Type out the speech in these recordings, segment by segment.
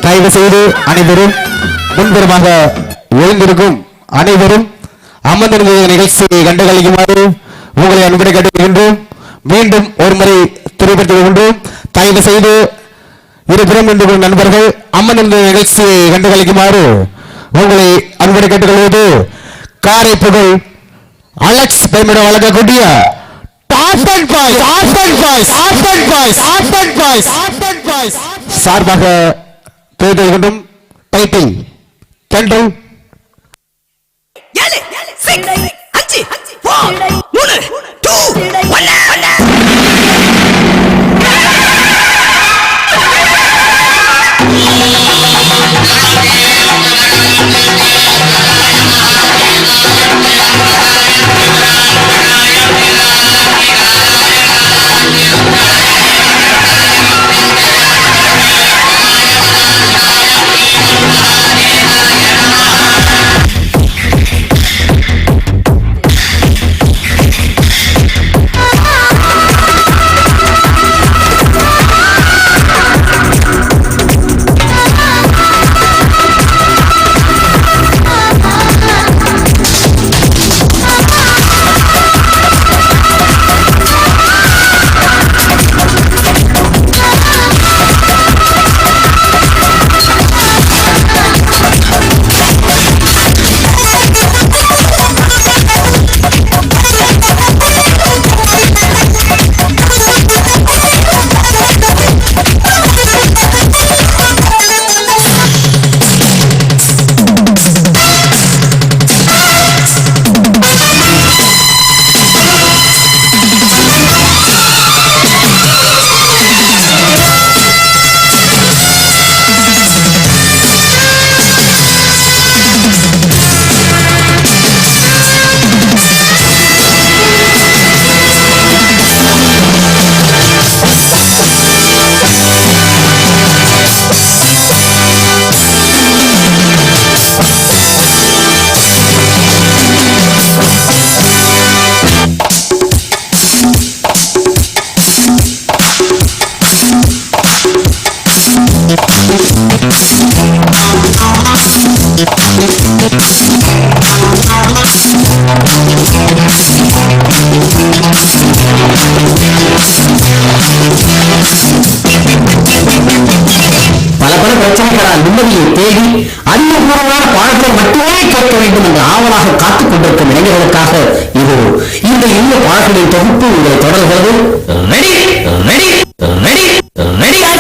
தயவு செய்து அனைவரும் முன்புறமாக எழுந்திருக்கும் அனைவரும் அமர்ந்திருந்த நிகழ்ச்சியை கண்டுகளிக்குமாறு உங்களை அன்புடன் கேட்டுக்கொள்கின்றோம். மீண்டும் ஒரு முறை தெரிவித்துக் கொள்கின்றோம். தயவு செய்து இருபுறம் நின்று நண்பர்கள் அமர்ந்திருந்த நிகழ்ச்சியை கண்டுகளிக்குமாறு உங்களை அன்புடன் கேட்டுக்கொள்வது காரை புகழ் அலெக்ஸ் பெருமிடம் வழங்கக்கூடிய சார்பாக பேசிக் கொண்டும் டைட்டில் கண்டல் 7 6 5 4 3 2 1 பிரச்சனைகளால் நிம்மதியை தேடி அறிவுபூர்வமான பாடத்தை மட்டுமே கேட்க வேண்டும் என்று ஆவலாக காத்துக் கொண்டிருக்கும் இளைஞர்களுக்காக இது இந்த இனிய பாடல்களின் தொகுப்பு உங்களை தொடர்கிறது. Ready ready ready ready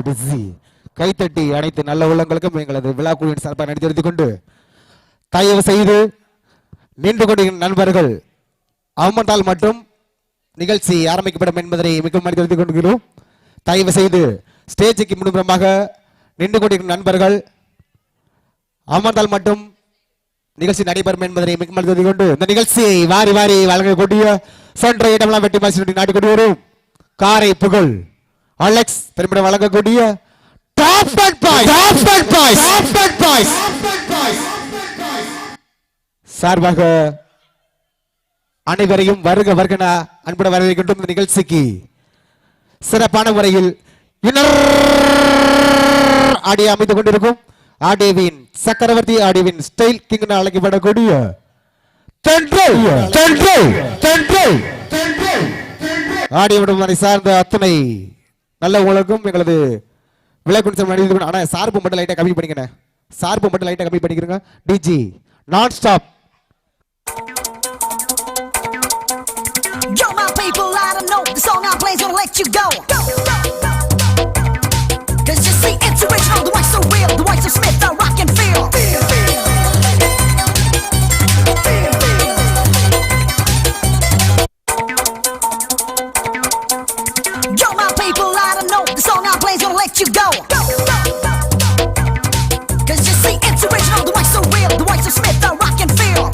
busy. கைத்தட்டி அனைத்து நல்ல உள்ளங்களுக்கும் எங்களது விழா குழுவின் சார்பாக நன்றி தெரிவித்துக் கொண்டு தயவு செய்து நின்று கொண்டிருக்கிற நண்பர்கள் அமர்ந்தால் மட்டும் நிகழ்ச்சி ஆரம்பிக்கப்படும் என்பதை மிகவும் நன்றி தெரிவித்துக் கொள்கிறோம். தயவு செய்து ஸ்டேஜுக்கு முன்புறமாக நின்று கொண்டிருக்கிற நண்பர்கள் அமர்ந்தால் மட்டும் நிகழ்ச்சி நடைபெறும் என்பதை மிகவும் நன்றி தெரிவித்துக் கொண்டு இந்த நிகழ்ச்சியை வாரி வாரி வழங்கக்கூடிய சென்ற இடமெல்லாம் வெட்டி மாசி நாட்டுக்கொண்டு வரும் காரை புகழ் அலெக்ஸ் பெருமிடம் வழங்கக்கூடிய சார்பாக அனைவரையும் வருக வருகன அன்புடன் வரவேற்கின்றோம். இந்த நிகழ்ச்சிக்கு சிறப்பான முறையில் ஆடிய அமைத்துக் கொண்டிருக்கும் ஆடியவின் சக்கரவர்த்தி ஆடியவின் ஸ்டைல் கிங் என அழைக்கப்படக்கூடிய ஆடியவிடம் சார்ந்த அத்தனை நல்ல உங்களுக்கும் எங்களது விளையாட்டு ஆனா சார்பு மட்டும் லைட்டா கம்மி பண்ணிக்கிறேன். சார்பு மட்டும் லைட்டா கம்மி பண்ணிக்கிறேங்க. டிஜி நான் stop. Yo, my people, I don't know. The song I play's gonna let you go. Cause you see, it's original, the white's so real, the white's so Smith, the rock and feel. Yo, my people, I don't know. The song I play's gonna let you go. Cause you see, it's original, the white's so real, the white's so Smith, the rock and feel.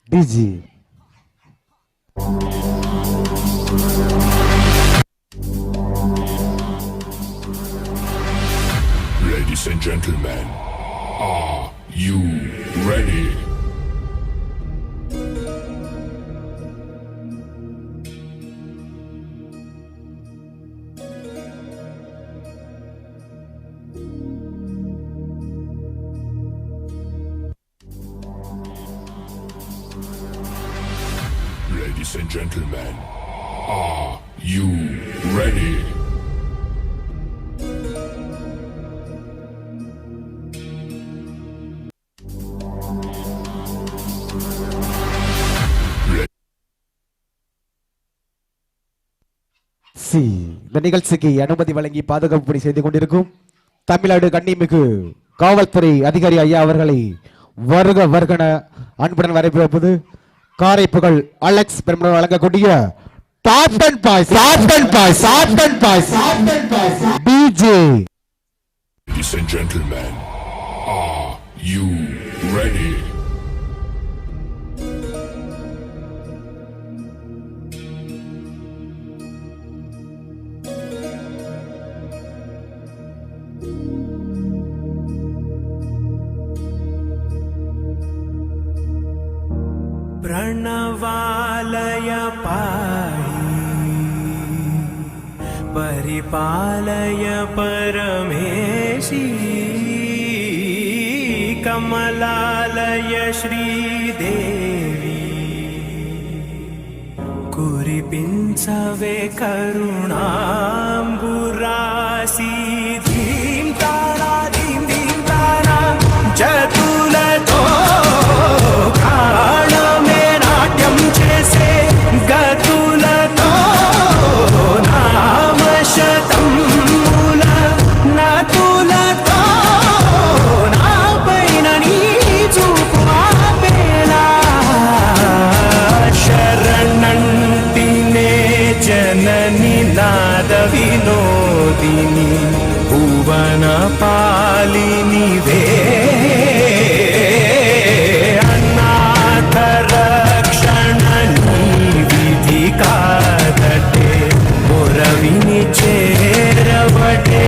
டிஜி. Ladies and gentlemen, are you ready? Ladies and gentlemen, are you ready? C. இந்த நிகழ்ச்சிக்கு அனுமதி வழங்கி பாதுகாப்பு பணி செய்து கொண்டிருக்கும் தமிழ்நாடு கண்ணிமிகு காவல்துறை அதிகாரி ஐயா அவர்களை வருக வருகன அன்புடன் வரவேற்பது காரைப்புகழ் அலெக்ஸ் பெருமளவு வழங்கக்கூடிய top 10 boys DJ. Ladies and gentlemen, are you ready? प्रणवालय पाहि परिपालय परमेशी कमलालय श्रीदेवी कुरिपिंचवे करुणाम्बुरासी धीं तारा जतुलतो गतुलतो नाम शतं मूल नतुलतो ना पैननी चूपा पेला शरणंतिने जननी नाद विनोदिनी भुवन पालिनी वे चेरवटे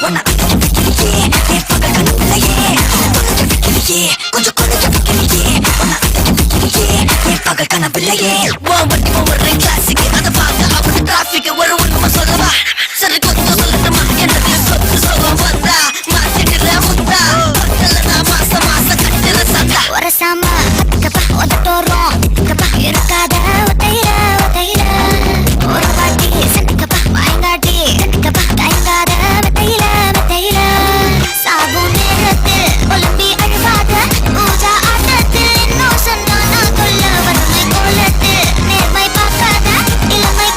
உன்னை வைக்கிறியே என் பகல் கனவுலையே வைக்கிறியே கொஞ்சம் வைக்கிறியே உன்னை வைக்கிறியே என் பகல் கனவுலையே வட்டி ஒரு கிளாஸுக்கு அதை பார்க்க அப்படி டிராபிக் ஒரு உண்மை சொல்லவா சரி கொஞ்சம் சொல்லட்டுமா எனக்கு சொத்து சொல்லம் வந்தா மாத்திக்கிற முந்தா மாசம் மாசம் கட்டுற சந்தா ஒரு சாமா கப்பா ஒதட்டோரம் கப்பா இருக்காத ஒத்தையில ஒத்தையில ஒரு வாட்டி சென்னிக்கப்பா வாய்ங்காட்டி கப்பா தயங்காத வெத்தையில வெத்தையில சாபு நேரத்தில் ஒலிம்பி அழுவாத பூஜா ஆட்டத்தில் இன்னும் சொன்னா கொல்ல வறுமை கோலத்தில் நேர்மை பார்க்காத இளமை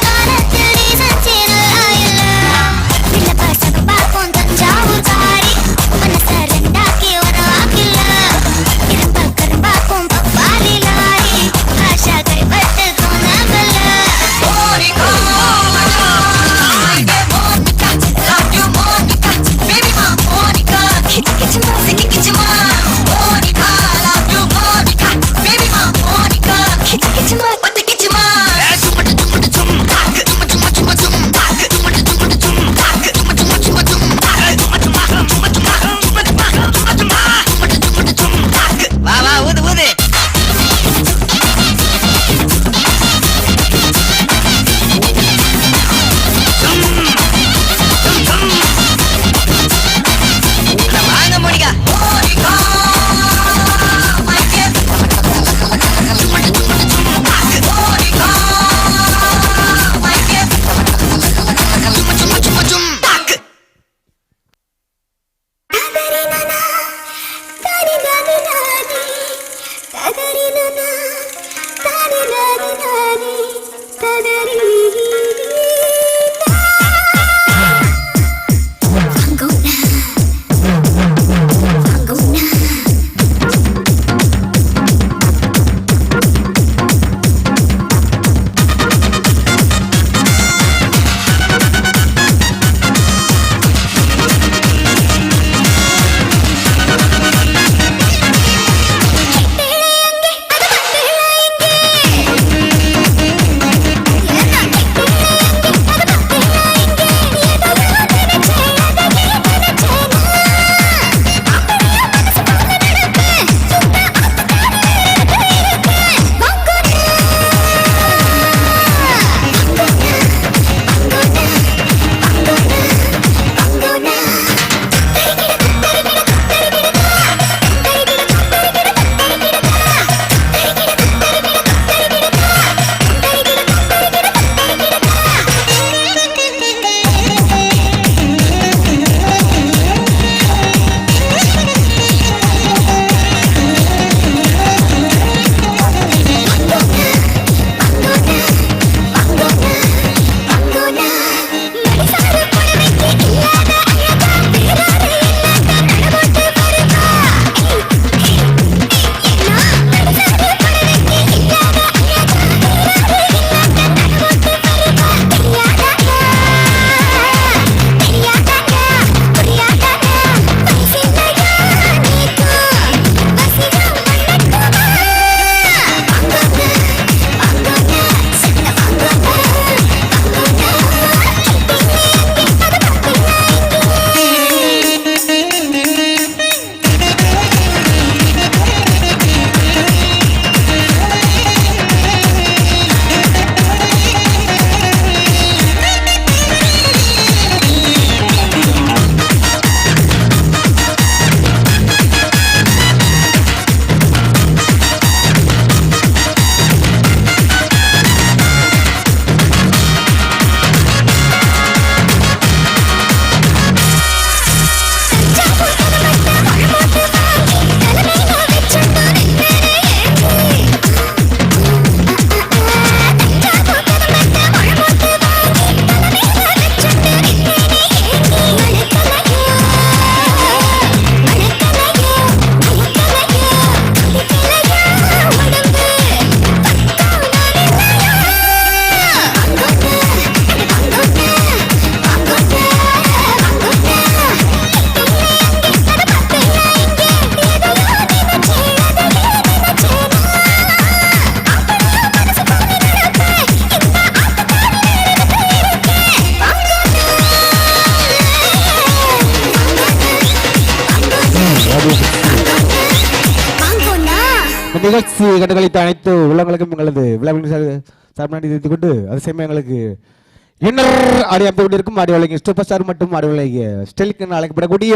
நிகழ்ச்சி கண்டுகளித்த அனைத்து உள்ளங்களுக்கும் எங்களது விழாவின் சார்பாக தெரிவித்துக் கொண்டு அது சமயம் எங்களுக்கு இன்னர் ஆடி அமைத்து கொண்டிருக்கும் ஆடி வழங்கி சூப்பர் ஸ்டார் மற்றும் ஆடி வழங்கிய ஸ்டெலிக் அழைக்கப்படக்கூடிய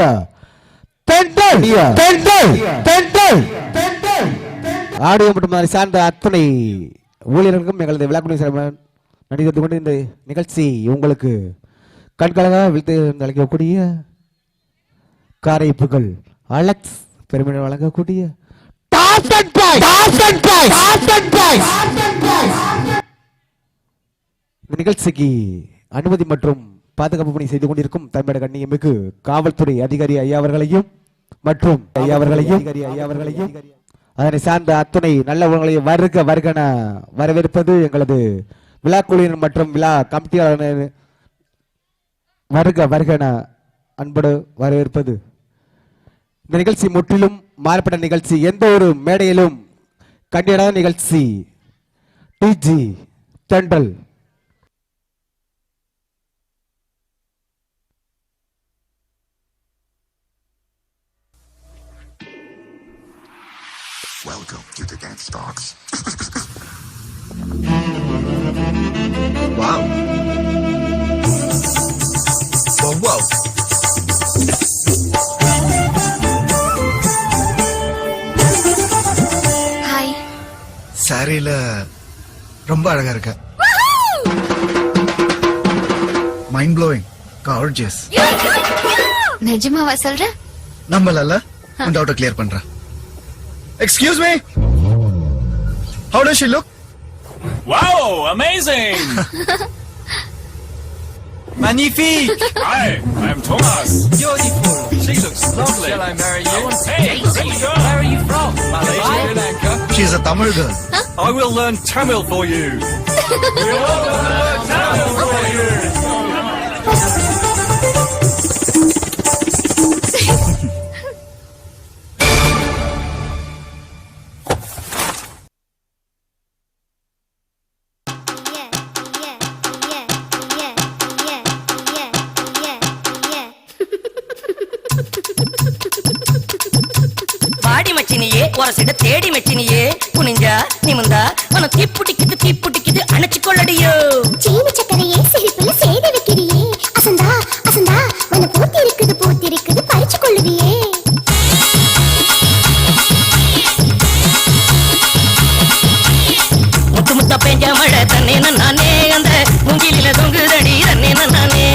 ஆடியோ மற்றும் அதை சார்ந்த அத்தனை ஊழியர்களுக்கும் எங்களது விழாக்குழு சார்பாக நன்றி தெரிவித்துக் கொண்டு இந்த நிகழ்ச்சி உங்களுக்கு கண்களாக விழுத்து அழைக்கக்கூடிய காரைப்புகள் அலெக்ஸ் பெருமை வழங்கக்கூடிய இந்த நிகழ்ச்சிக்கு அனுமதி மற்றும் பாதுகாப்பு பணி செய்து கொண்டிருக்கும் தமிழக கண்ணியமிகு காவல்துறை அதிகாரி ஐயா அவர்களையும் மற்றும் அதனை சார்ந்த அத்துணை நல்ல உங்களையும் வருக வருகன வரவேற்பது எங்களது விழா குழுவினர் மற்றும் விழா கமிட்டியாளர் வருக வருகன அன்போடு வரவேற்பது. இந்த நிகழ்ச்சி முற்றிலும் மாறுபட்ட நிகழ்ச்சி, எந்த ஒரு மேடையிலும் கண்டிடாத நிகழ்ச்சி. டிஜி தென்றல் Welcome to the Dance Talks. Wow. Whoa. Hi. சாரியில ரொம்ப அழகா இருக்க. Mind blowing, gorgeous. நிஜமாவா சொல்ற? நம்மளல்ல உன் டவுட் கிளியர் பண்ற. Excuse me. How does she look? Wow, amazing! Magnifique! Hi, I'm Thomas. Beautiful. She looks lovely. Shall I marry you? Hey, where are you from? Malaysia, Sri Lanka. She's a Tamil girl. I will learn Tamil for you. We will learn Tamil for you. ஒரசிட தேடி மெச்சினியே குனிஞ்சா நிமிந்தா மன தீப்புட்டிக்குது அணைச்சு கொள்ளடியோ சீனி சக்கரையே சிரிப்புல சேத வைக்கிறியே அசந்தா அசந்தா மன பூத்தி இருக்குது பறிச்சு கொள்ளுவியே முத்து முத்தா பெஞ்ச மழை தன்னே நானே அந்த மூங்கிலில தொங்குதடி தன்னே நானே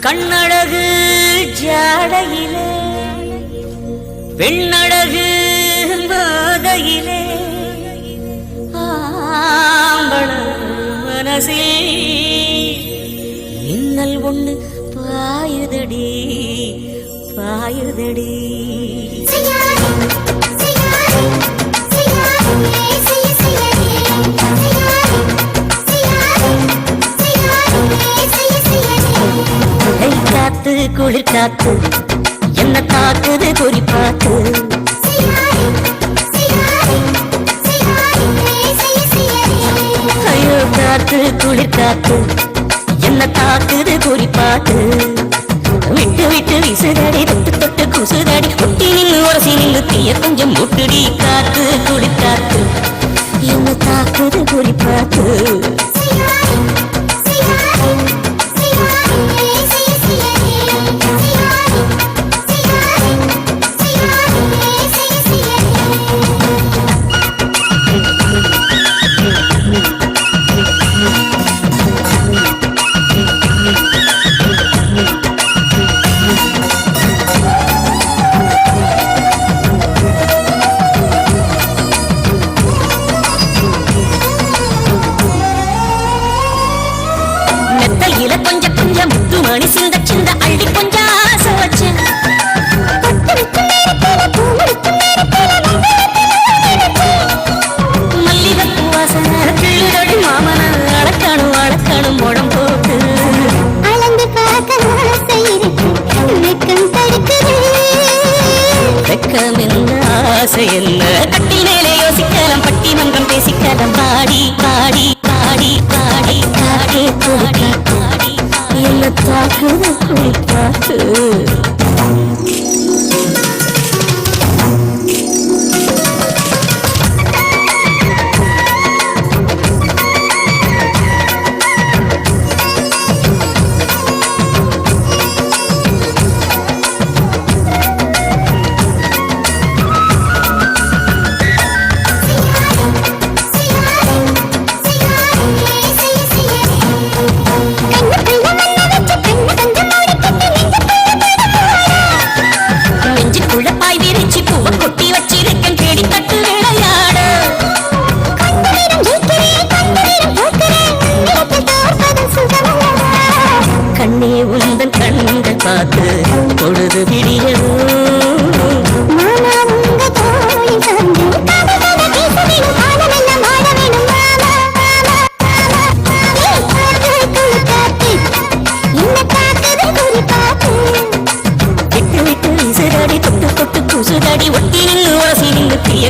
கண்ணழகு ஜாடையிலே பெண்ணழகு போதையிலே ஆம்பள மனசில் மின்னல் ஒண்ணு பாயுதடி பாயுதடி காத்து குளிர் காத்து என்ன தாக்குது குறி பார்த்து ஐயோ காத்து குளிர் காத்து என்ன தாக்குது குறி பார்த்து விட்டு விட்டு விசுதடி தொட்டு தொட்டு குசுதடி ஒட்டி நின்று உரசி நின்று தீய கொஞ்சம் முட்டுடி காத்து குளிர் காத்து என்ன தாக்குது குறி பார்த்து மணி சிந்த சிந்த அள்ளி கொஞ்சம் ஆசை வச்சேன் மல்லிகைப்பூ வாசனை கிள்ளுதடி மாமன அடக்கணும் அடக்கணும் முழம் போட்டு அளந்து பார்க்க ஆசை இருக்கு வெக்கம் தடுக்குது வெக்கம் என்ன ஆசை என்ன கட்டி மேலே யோசிக்கலாம் பட்டி மன்றம் பேசிக்கலாம் பாடி பாடி பாடி பாடி பாடி பாடி பாடி என்ன தாக்குது குறி பார்த்து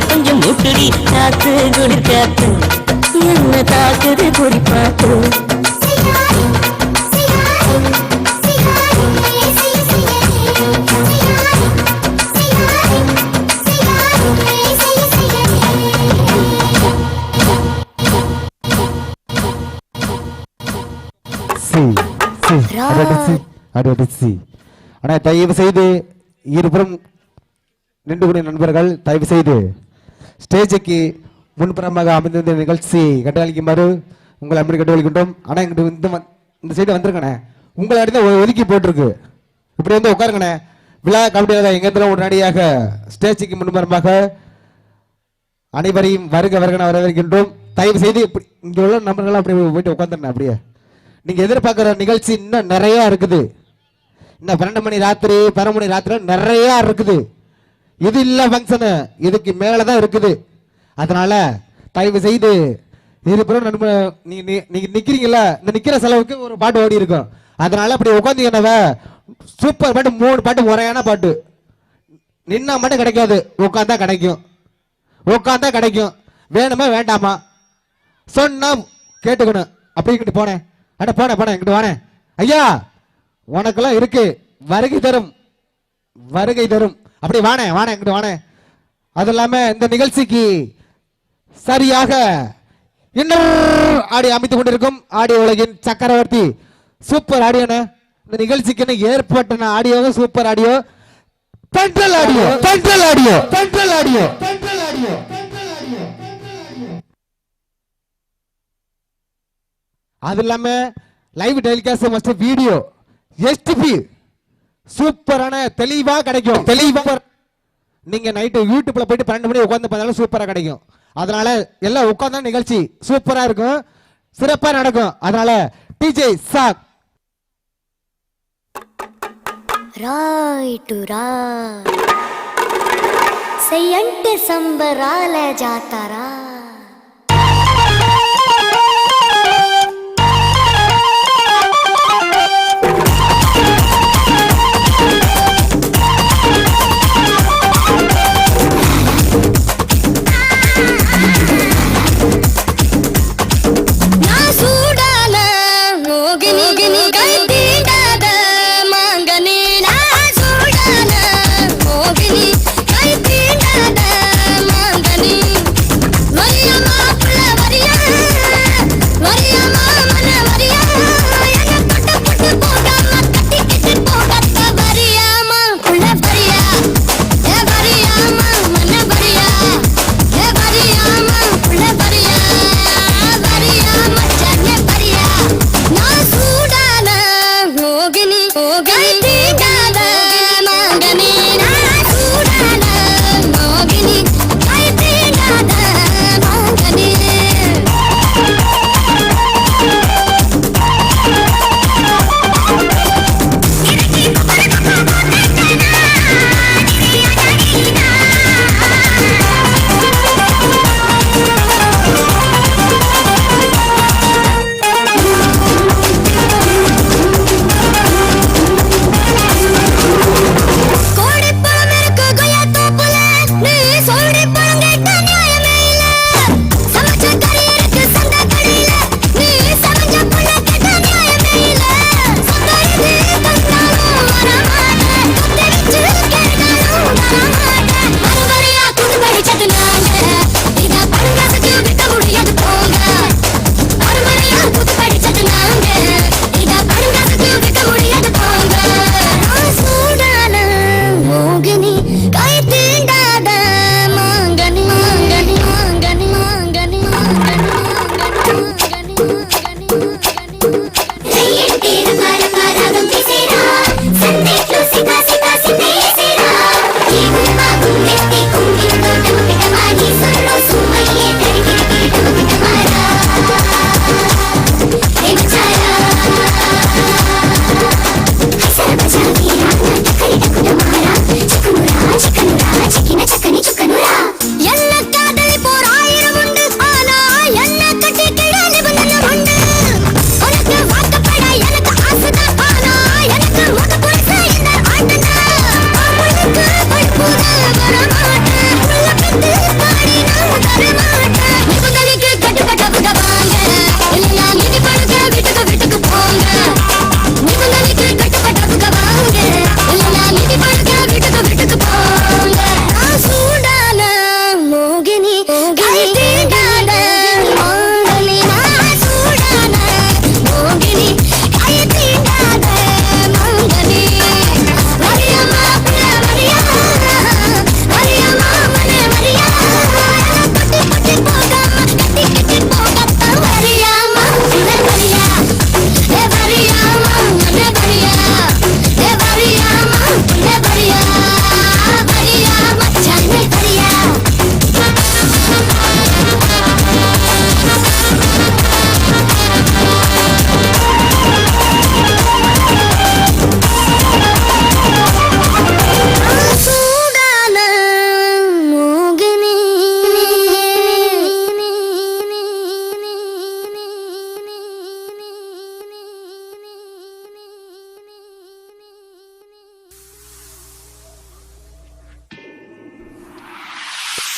கொஞ்சம் முட்டுடி காத்து குடி காத்து என்ன தாக்குது குறி பார்த்து ஆனா தயவு செய்து இருபுறம் நின்று கூடிய நண்பர்கள் தயவு செய்து ஸ்டேஜுக்கு முன்புறமாக அமைந்திருந்த நிகழ்ச்சி கட்டளிக்குமாறு உங்களை அப்படி கட்டளிக்கின்றோம். ஆனால் இங்கிட்டு இந்த சைடு வந்திருக்கண்ணே, உங்களை அடுத்த ஒதுக்கி போட்டிருக்கு, இப்படி வந்து உட்காருங்கண்ணே. விழா கமிட்டியாக எங்கேருந்து உடனடியாக ஸ்டேஜுக்கு முன்புறமாக அனைவரையும் வருக வருகன வரவேற்கின்றோம். தயவு செய்து இங்கே உள்ள நண்பர்கள்லாம் அப்படி போயிட்டு உட்காந்துருண்ணே. அப்படியே நீங்கள் எதிர்பார்க்குற நிகழ்ச்சி இன்னும் நிறையா இருக்குது. இன்னும் 12 மணி ராத்திரி 12 மணி ராத்திரி நிறையா இருக்குது. இது இல்லை ஃபங்க்ஷனு, இதுக்கு மேலே தான் இருக்குது. அதனால தயவு செய்து இருபுறம் நீங்கள் நிற்கிறீங்களா, இந்த நிற்கிற செலவுக்கு ஒரு பாட்டு ஓடி இருக்கும். அதனால அப்படி உட்காந்தீங்கன்னவ சூப்பர் பாட்டு, 3 பாட்டு முறையான பாட்டு. நின்னா மட்டும் கிடைக்காது, உட்காந்தா கிடைக்கும். உட்காந்தா கிடைக்கும். வேணுமா வேண்டாமா சொன்னா கேட்டுக்கணும். அப்படி இங்கிட்டு போனேன், அட போனேன் போனேன் இங்கிட்டு வானேன். ஐயா உனக்கெல்லாம் இருக்கு, வருகை தரும் வருகை தரும். அப்படி வானே வானே இங்கிட்டு வானே. அது இல்லாம இந்த நிகழ்ச்சிக்கு சரியாக இன்னும் ஆடி அமைத்துக் கொண்டிருக்கும் ஆடியோ உலகின் சக்கரவர்த்தி சூப்பர் ஆடியோண்ணே. இந்த நிகழ்ச்சிக்கு ஏற்பட்ட audio super audio, central audio central audio central audio central audio. அது இல்லாம live telecast must video SDP சூப்பரான தெளிவா கிடைக்கும். தெளிவா நீங்க நைட்டு யூடியூப்ல போயிட்டு 12 மணி உட்கார்ந்து பார்த்தாலும் சூப்பரா கிடைக்கும். அதனால எல்லாம் உட்கார்ந்த நிகழ்ச்சி சூப்பரா இருக்கும், சிறப்பா நடக்கும். அதனால டிஜே சாக் రాయిటురా సెయ్యంటే సంబరాల జాతరా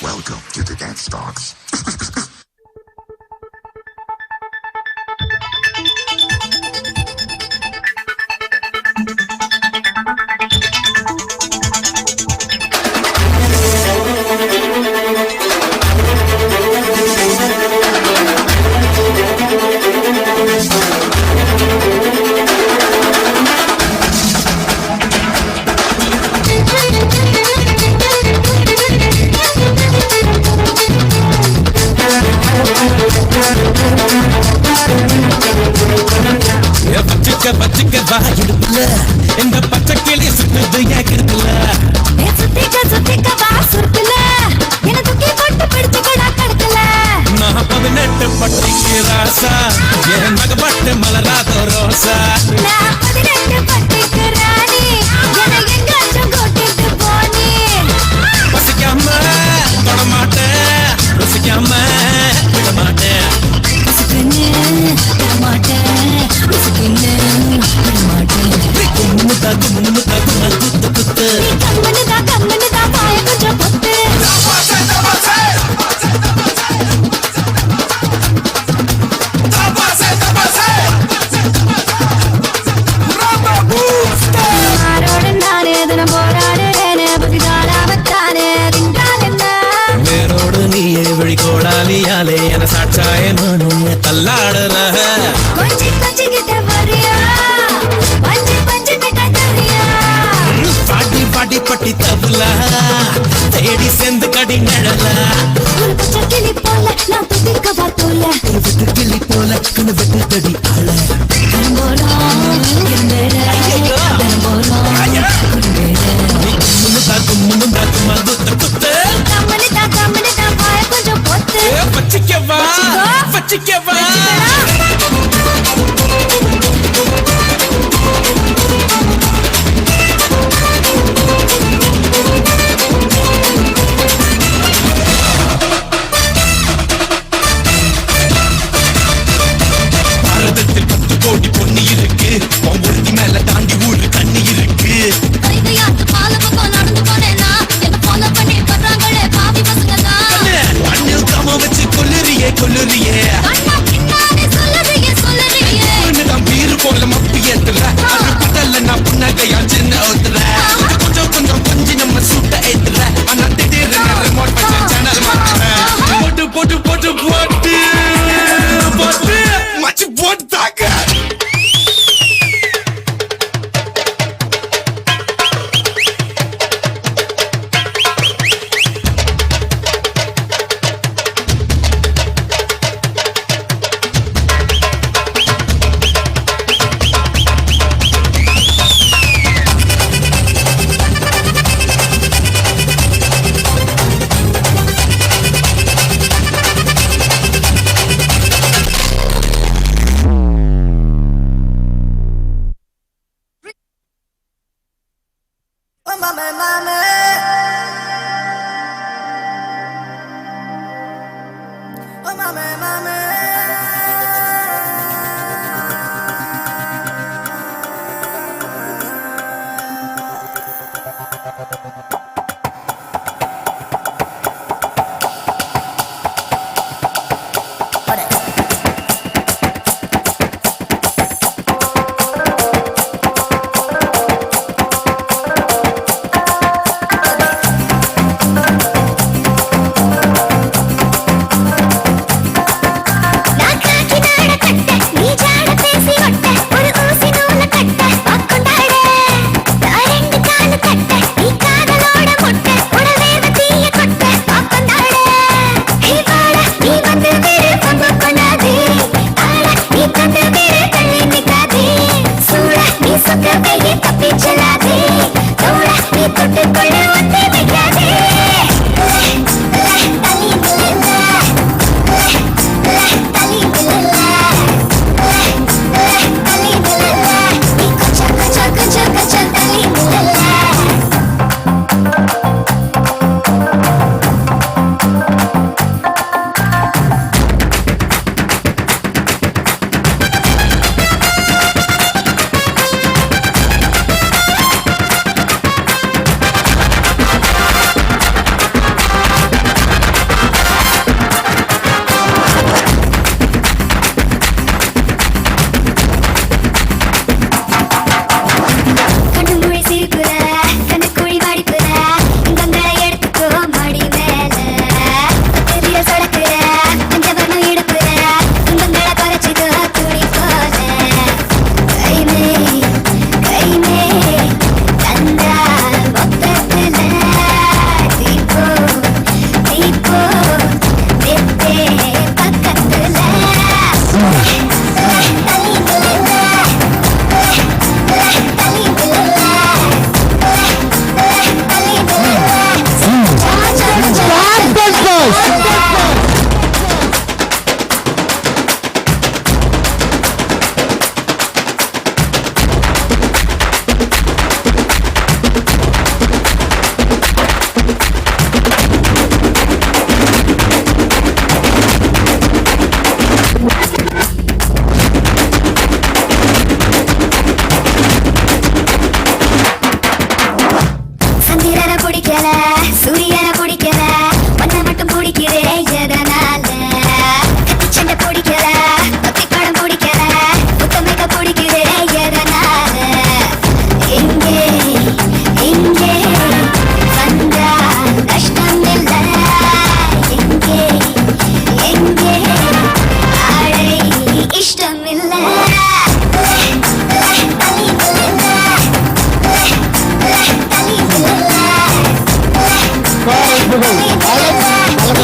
Welcome to the Dance Talks. சாட்சாய நானும் தள்ளாடுற கொஞ்சி கொஞ்சி கிட்ட வரியா பஞ்சு பஞ்சு கிட்ட தரியா பாட்டி பாட்டி பட்டி தபுலா தேடி சேர்ந்து கடி நிழலா ஒரு பச்சை கிளி போல நான் துதிக்க பார்த்தோல விட்டு கிளி போல கண்ணு விட்டு தடி ஆள கண்போலாம் கொஞ்சம் பொத்து பச்சிக்கவா பச்சிக்கவா பாரதத்தில் 10 கோடி பொண்ணு இருக்கு ஒருத்தி மேல தாண்டி ஊரு கண்ணி இருக்கு கைதையாத்து பால பக்கம் நடந்து போனேனா என்ன ஃபாலோ பண்ணி வர்றாங்களே பாவி பசங்க தான் அண்ணில் காம வச்சு கொல்லுறியே கொல்லுறியே கண்ணா பின்னாடி சொல்லுறியே தான் பீரு போல மப்பி ஏத்துற அது பட்டல நான் புன்னகையா சின்ன ஊத்துற கொஞ்சம் கொஞ்சம் கொஞ்சி நம்ம சுட்ட ஏத்துற ஆனா திடீர்னு ரிமோட் பண்ண சேனல் மாத்துற போட்டு போட்டு போட்டு போட்டு போட்டு மச்சி போட்டாங்க ஒரு ஊசி நூல கட்ட வாக்கொண்டாட ரெண்டு காலு கட்ட நீ காதலோ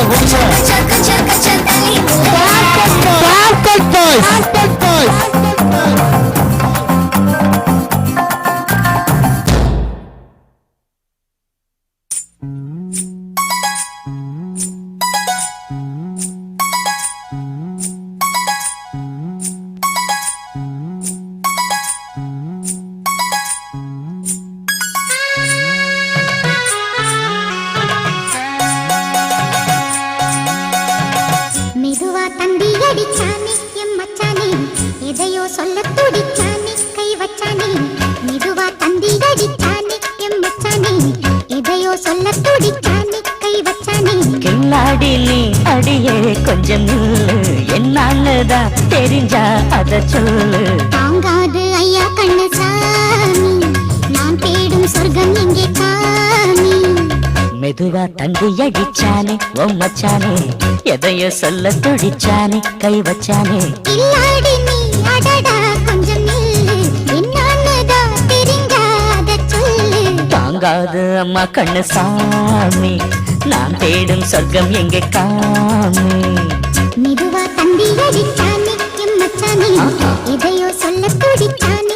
கொஞ்சம் கொஞ்சம் கொஞ்சம் கொஞ்சம் தள்ளி நில்லு. Basket boys. மெதுவா தந்தி அடிச்சானே எம் மச்சானே எதையோ சொல்ல துடிச்சானே கை வச்சானே மெதுவா தந்தி அடிச்சானே எம் மச்சானே எதையோ சொல்ல துடிச்சானே கை வச்சானே கில்லாடி நீ அடியே கொஞ்சம் நில்லு என்னான்னுதான் தெரிஞ்சா அத சொல்லு தாங்காது ஐயா கண்ணசாமி நான் தேடும் சொர்க்கம் எங்கே காமி மெதுவா தந்தி அடிச்சானே ஓ மச்சானே எதையோ சொல்ல துடிச்சானே கை வச்சானே கில்லாடி நீ அடடா கொஞ்சம் நில்லு என்னான்னுதான் தெரிஞ்சாத சொல்லு தாங்காது அம்மா கண்ணு சாமி நான் தேடும் சொர்க்கம் எங்கே காமி மெதுவா தந்தி அடிச்சானே எம் மச்சானே எதையோ சொல்ல துடிச்சானே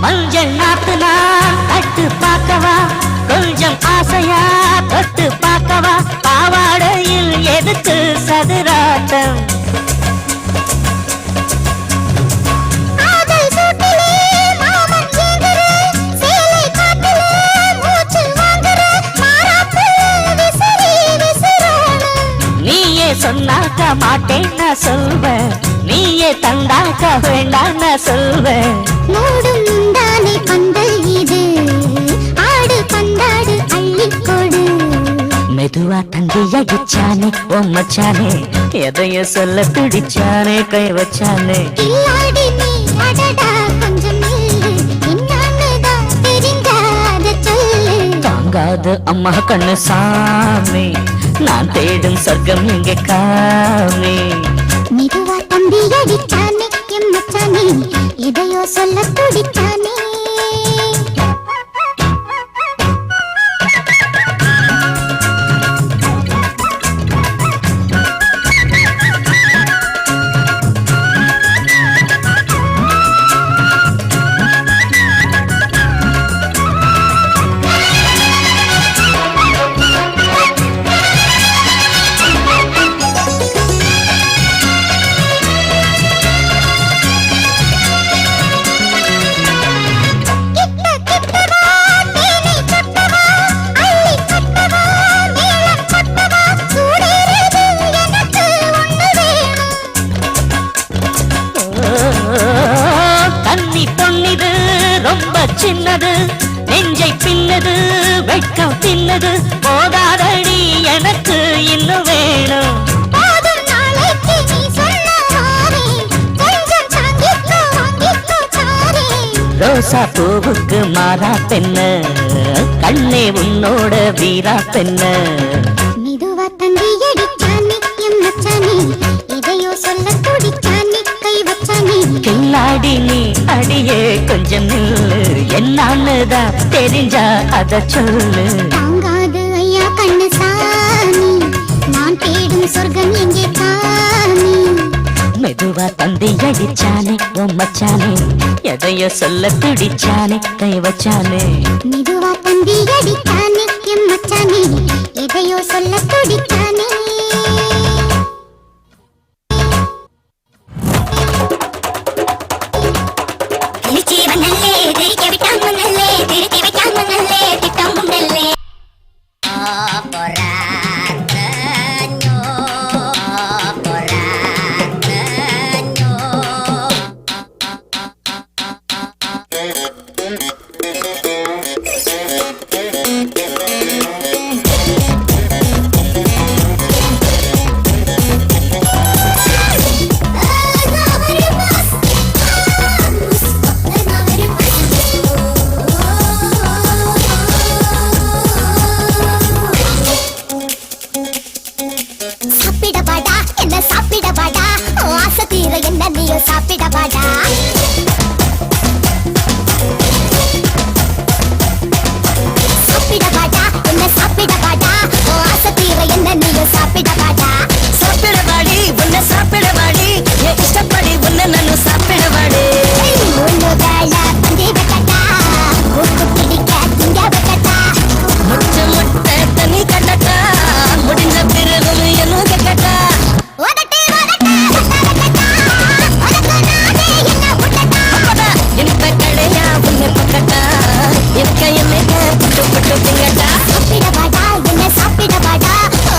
மஞ்சள் நாத்துனா கட்டு பார்க்கவா கொஞ்சம் ஆசையா தொட்டு பார்க்கவா பாவாடையில் எதுக்கு சதுராட்டம் ஆதல் சூட்டிலே மாமன் ஏங்குற சேலை காட்டிலே மூச்சு வாங்குற மாறாப்பு விசிறி விசிறான நீயே சொன்னாக்க மாட்டேன் நான் சொல்வேன் நீயே தந்தாக்க வேண்டாம் நான் சொல்வேன் மூடும் முந்தானை பந்தல் இது ஆடு பந்தாடு அள்ளிக்கொடு மெதுவா தந்தி அடிச்சானே ஓ மச்சானே எதையோ சொல்ல துடிச்சானே கை வச்சானே கில்லாடி நீ அடடா கொஞ்சம் நில்லு என்னான்னுதான் தெரிஞ்சாத சொல்லு தாங்காது அம்மா கண்ணு சாமி நான் தேடும் சொர்க்கம் எங்கே காமி மெதுவா தந்தி அடிச்சானே எம் மச்சானே எதையோ சொல்ல துடிச்சானே தண்ணி பொன்னிது ரொம்ப சின்னது நெஞ்சை பின்னது வெட்கம் தின்னது போதாதடி எனக்கு இன்னும் வேணும் போதும் நாளைக்கு நீ சொன்ன மாறே கொஞ்சம் சாங்கிக்கோ வாங்கிக்கோ சாரே ரோசா பூவுக்கு மாறா பெண்ணு கண்ணே உன்னோட வீரா பெண்ணு மெதுவா தந்தி அடிச்சானே எம் மச்சானே எதையோ சொல்ல துடிச்சானே கை வச்சானே கில்லாடி நீ அடியே கொஞ்சம் நில்லு என்னான்னுதான் தெரிஞ்சா அத சொல்லு தாங்காது ஐயா கண்ணசாமி நான் தேடும் சொர்க்கம் எங்கே காமி மெதுவா தந்தி அடிச்சானே ஓ மச்சானே எதையோ சொல்ல துடிச்சானே கை வச்சானே மெதுவா தந்தி அடிச்சானே எம் மச்சானே எதையோ சொல்ல துடிச்சானே திருச்சி வந்தல்லே தெரிக்க விட்டான் முன்னல்லே திருத்தி வைக்கான் முன்னல்லே திட்டம் முன்னல்லே சாப்பிடவாடா சாப்பிடவாடா என்ன சாப்பிடவாடா ஓ ஆசை தீர என்ன நீயும் சாப்பிடவாடா சாப்பிடவாடி உன்னை சாப்பிடவாடி என் இஷ்டப்படி உன்னை நானும் சாப்பிடவாடி ஒண்ணு வேலை பந்தி வைக்கட்டா உப்பு பிடிக்க திங்க வைக்கட்டா முட்டை முட்டை தண்ணி கட்டட்டா முடிஞ்ச பிறகு என்ன கேட்டா உதட்டு உதட்டு வைக்கட்டா உனக்கு நானே என்ன விட்டட்டா எனக்கு கடையா உன்னை பக்கட்டா எனக்கு என்னைக்கு புட்டு புட்டு திங்கட்டா சாப்பிடவாடா என்ன சாப்பிடவாடா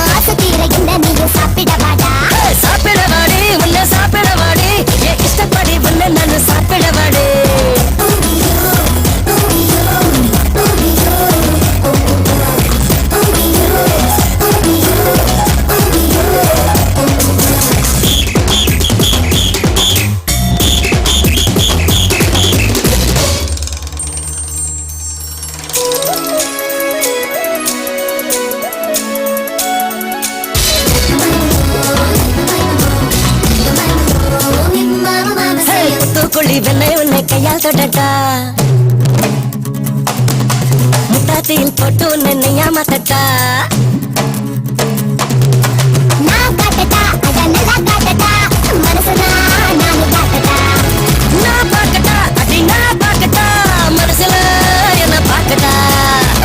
ஆசை தீர என்ன நீயும் சாப்பிடவாடா சாப்பிடவாடி உன்னை சாப்பிடவாடி என் இஷ்டப்படி உன்னை நானும் சாப்பிடவாடி தூக்குழி வெண்ணை உன்னை கையால் தொடட்டா முட்டாத்தியில் போட்டு உன்னை நெய்யா மாத்தட்டா நான் காட்டட்டா அத நல்லா காட்டட்டா மனசுனா நானு காட்டட்டா நான் பார்க்கட்டா அடி நான் பார்க்கட்டா மனசுல என்ன பார்க்கட்டா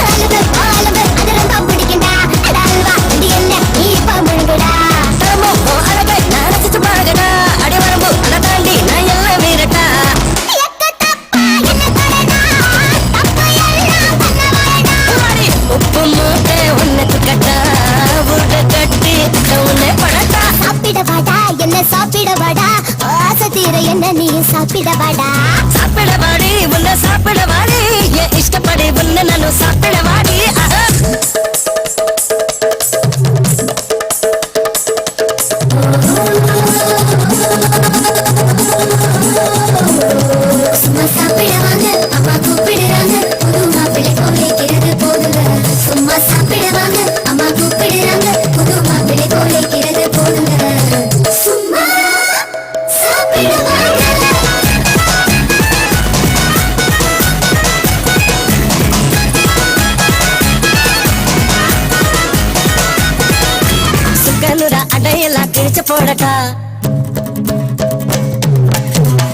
அழுது அழுது அது ரொம்ப பிடிக்கும்டா அல்வா இது என்ன நீ இப்ப முழுங்குடா தரமோ அழகை நான் ரசிச்சு பாருங்கடா அடி வரம்பு அதை தாண்டி நான் எல்லாம் வீரட்டா எக்க தப்பா என்ன தரடா தப்பு எல்லாம் பண்ண வரடா அடி உப்பு மூட்டை உன்னை துக்கட்டா ஊட கட்டி உன்னை படட்டா சாப்பிடவாடா என்ன சாப்பிடவாடா ஆசை தீர என்ன நீ சாப்பிடவாடா சாப்பிடவாடி உன்னை சாப்பிடவாடி என் இஷ்டப்படி உன்னை நானும் சாப்பிடவாடி சும்மா சாப்பிடவாங்க அம்மா கூப்பிடுறாங்க புது மாப்பிள்ளை கோலைக்கிறது போதுங்க சும்மா சாப்பிடவாங்க அம்மா கூப்பிடுறாங்க புது மாப்பிள்ளை கோலைக்கிறது போதுங்க சும்மா சாப்பிடவாங்க சுக்கனுரா அடையெல்லாம் கிழிச்சு போடட்டா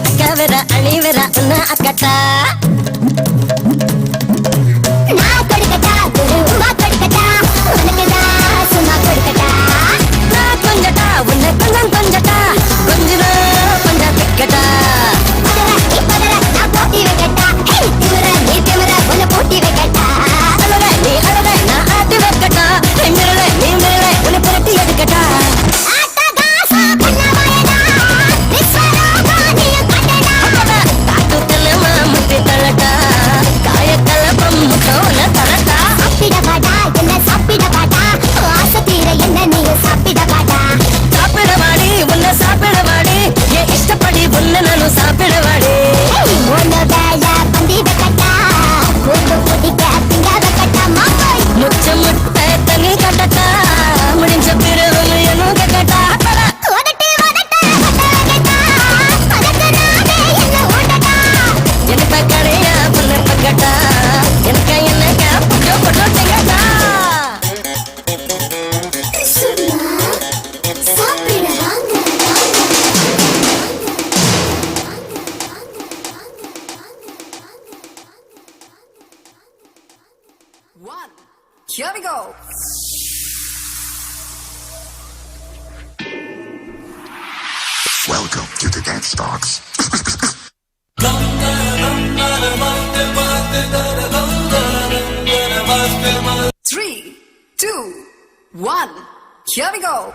அக்கா அணி வேற அண்ணா அக்கட்டா நான் கொடுக்கட்டா ஒரு உமா கொடுக்கட்டா உனக்குதான் சும்மா கொடுக்கட்டா நான் கொஞ்சட்டா உன்னை கொஞ்சம் கொஞ்சட்டா கொஞ்சம் திக்கட்டா பதற நான் போட்டி வைக்கட்டா திமுற நீ திமுற உன்னை போட்டி வைக்கட்டா அழற நீ அழற நான் ஆட்டி வைக்கட்டா மிரள நீ மிரள உன்னை புரட்டி எடுக்கட்டா ஆட்டகாசா பண்ண வரடா விஸ்வரூபா நீயும் கட்டடா காட்டு தலமா முட்டி தள்ளட்டா காய கலப்பம் முட்டோல தரட்டா சாப்பிடவாடா என்ன சாப்பிடவாடா ஆசை தீர என்ன நீயும் சாப்பிடவாடா சாப்பிடவாடி உன்னை சாப்பிடவாடி என் இஷ்டப்படி உன்னை நானும் சாப்பிடவாடி ஒன்னு வேலை பந்தி வைக்கட்டா உப்பு பிடிக்க திங்க வைக்கட்டா மாமாய் முச்ச முட்டை தண்ணி கட்டட்டா முடிஞ்ச பிறகு என்ன கேட்டா உதட்டு உதட்டு வைக்கட்டா உனக்கு நானே என்ன விட்டட்டா எனக்கு கடையா உன்னை பக்கட்டா எனக்கு என்னக்கா புட்டு புட்டு திங்கட்டா சும்மா சாப்பிடவாங்க Here we go. Welcome to the Dance Box. Three, two, one. Here we go.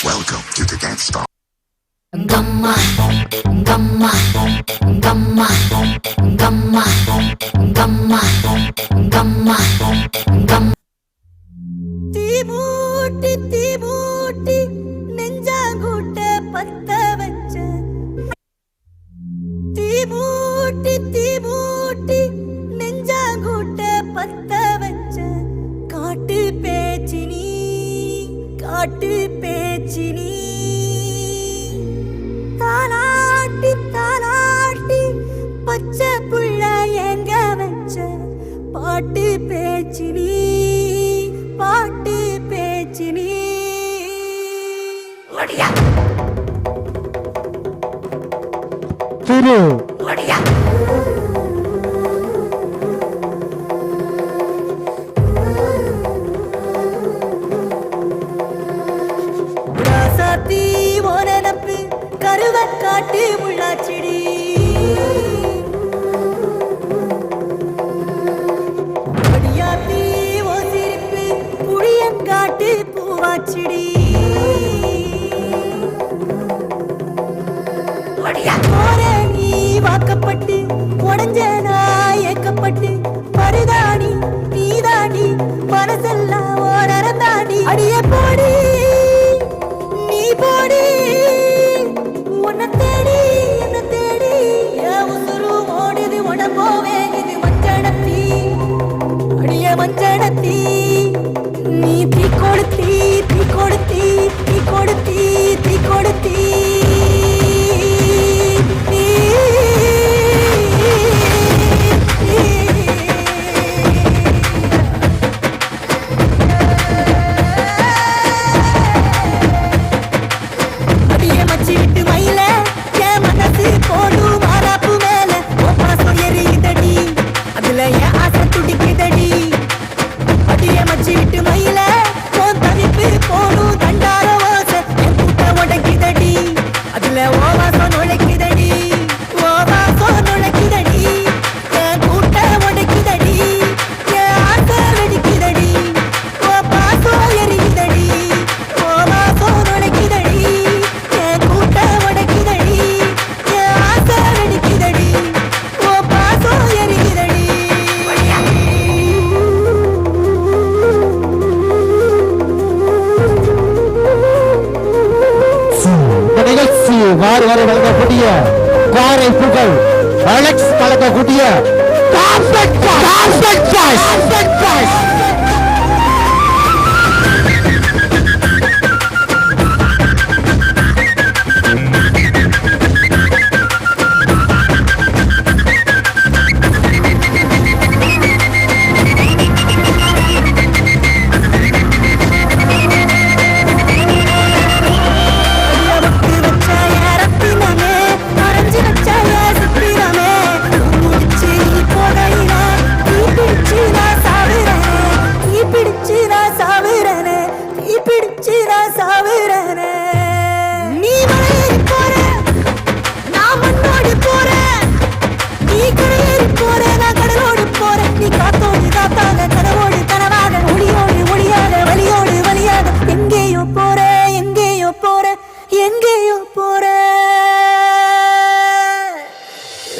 Welcome to the Dance Box. Gamma, gamma, gamma, gamma, gamma, gamma, gamma. தீமூட்டி நெஞ்சாங்கூட்ட பத்த வச்ச தீமூட்டி நெஞ்சாங்கூட்ட பத்த வச்ச காட்டு பேச்சு நீ காட்டு முள்ளாச்சிடி அடியாத்தி ஓ சிரிப்பு புளியங்காட்டு பூவாச்சிடி போற நீ வாக்கப்பட்டு உடஞ்ச நாய் ஏக்கப்பட்டு மருதாணி நீதாண்டி மனசெல்லாம் ஓரந்தாண்டி அடிய போடி நீ போடி உன்னை தேடி என்ன தேடி என் உசுரு ஓடுது உடம்போ வேகுது மஞ்சனத்தி அடிய மஞ்சனத்தி நீ தீ கொடுத்தி தீ கொடுத்தி தீ கொடுத்தி தீ கொடுத்தி வாரி வாரி வழங்கக்கூடிய காரை புகழ் அலெக்ஸ் வழங்கக்கூடிய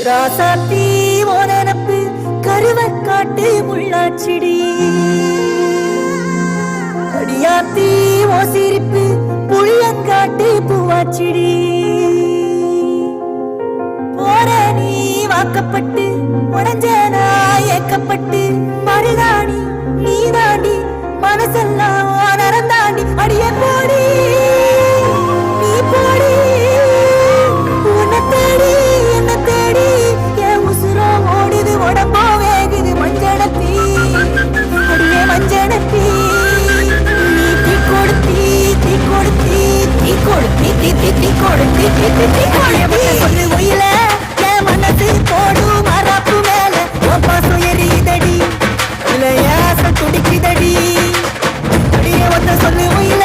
ராசாத்தி ஓனப்பு கருவக்காட்டு முள்ளாச்சிடி அடியாத்தி ஓ சிரிப்பு புளியங்காட்டு பூவாச்சிடி போற நீ வாக்கப்பட்டு உடஞ்ச நாய் ஏக்கப்பட்டு மருதாணி நீதாண்டி மனசெல்லாம் நரந்தாண்டி அடிய போடி நீ போடி உன்னை தேடி என்ன தேடி என் உசுரோ ஓடுது உடம்போ வேகுது மஞ்சளத்தி அடியே மஞ்சளத்தி நீ தீ கொடுத்தி தீ கொடுத்தி தீ கொடுத்தி தீ தீ தீ கொடுத்தி தீ தீ தீ கொடுத்தி சொல்லு ஒயில என் மனசு போடு மரப்பு மேல உன் பாசம் எரியுதடி இல்ல ஏச துடிக்குதடி அடியே ஒத்த சொல்லு ஒயில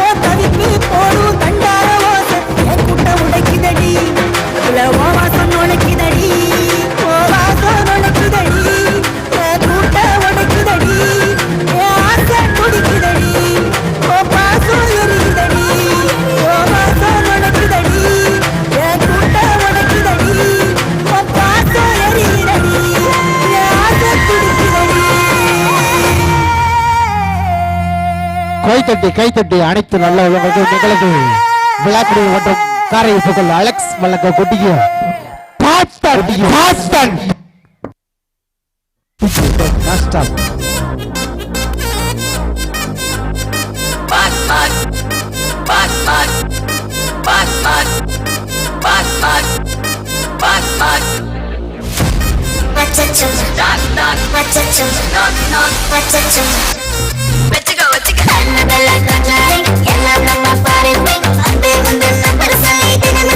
உன் தவிப்பு போடு தண்டார ஓசை என் கூட்டம் உடைக்குதடி இல்ல உன் வாசம் நுழைக்குதடி உன் வாசம் நுழைக்குதடி என் கூட்டம் உடைக்குதடி என் ஆசை துடிக்குதடி உன் பாசம் எரியுதடி உன் வாசம் நுழைக்குதடி என் கூட்டம் உடைக்குதடி உன் பாசம் எரியுதடி என் ஆசை துடிக்குதடி. கைத்தட்டி அனைத்து நல்ல உள்ளவர்களுக்கும் எங்களது விழாக்குடி மற்றும் காரை புகழ் அலெக்ஸ் வழங்கக்கூடிய எல்லாம் நம்ம பாருங்க அன்பே வந்து நம்பர் சொல்லிட்டு நம்ம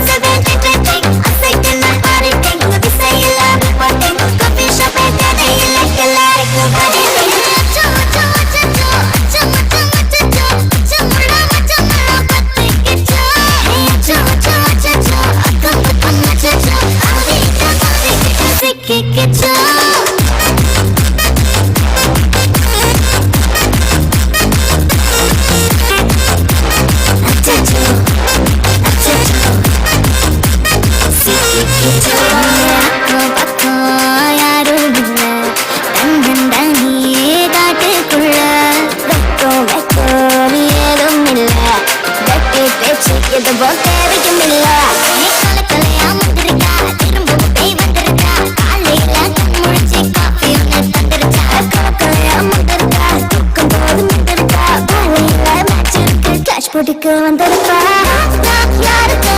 அசைட்டு நான் பாருட்டேன் உங்க திசை எல்லாம் போட்டேன் காஃபி ஷாப் தேவையில்லை எல்லாருக்கும் அக்கா பிடிக்க வந்திருப்பா யாருக்கு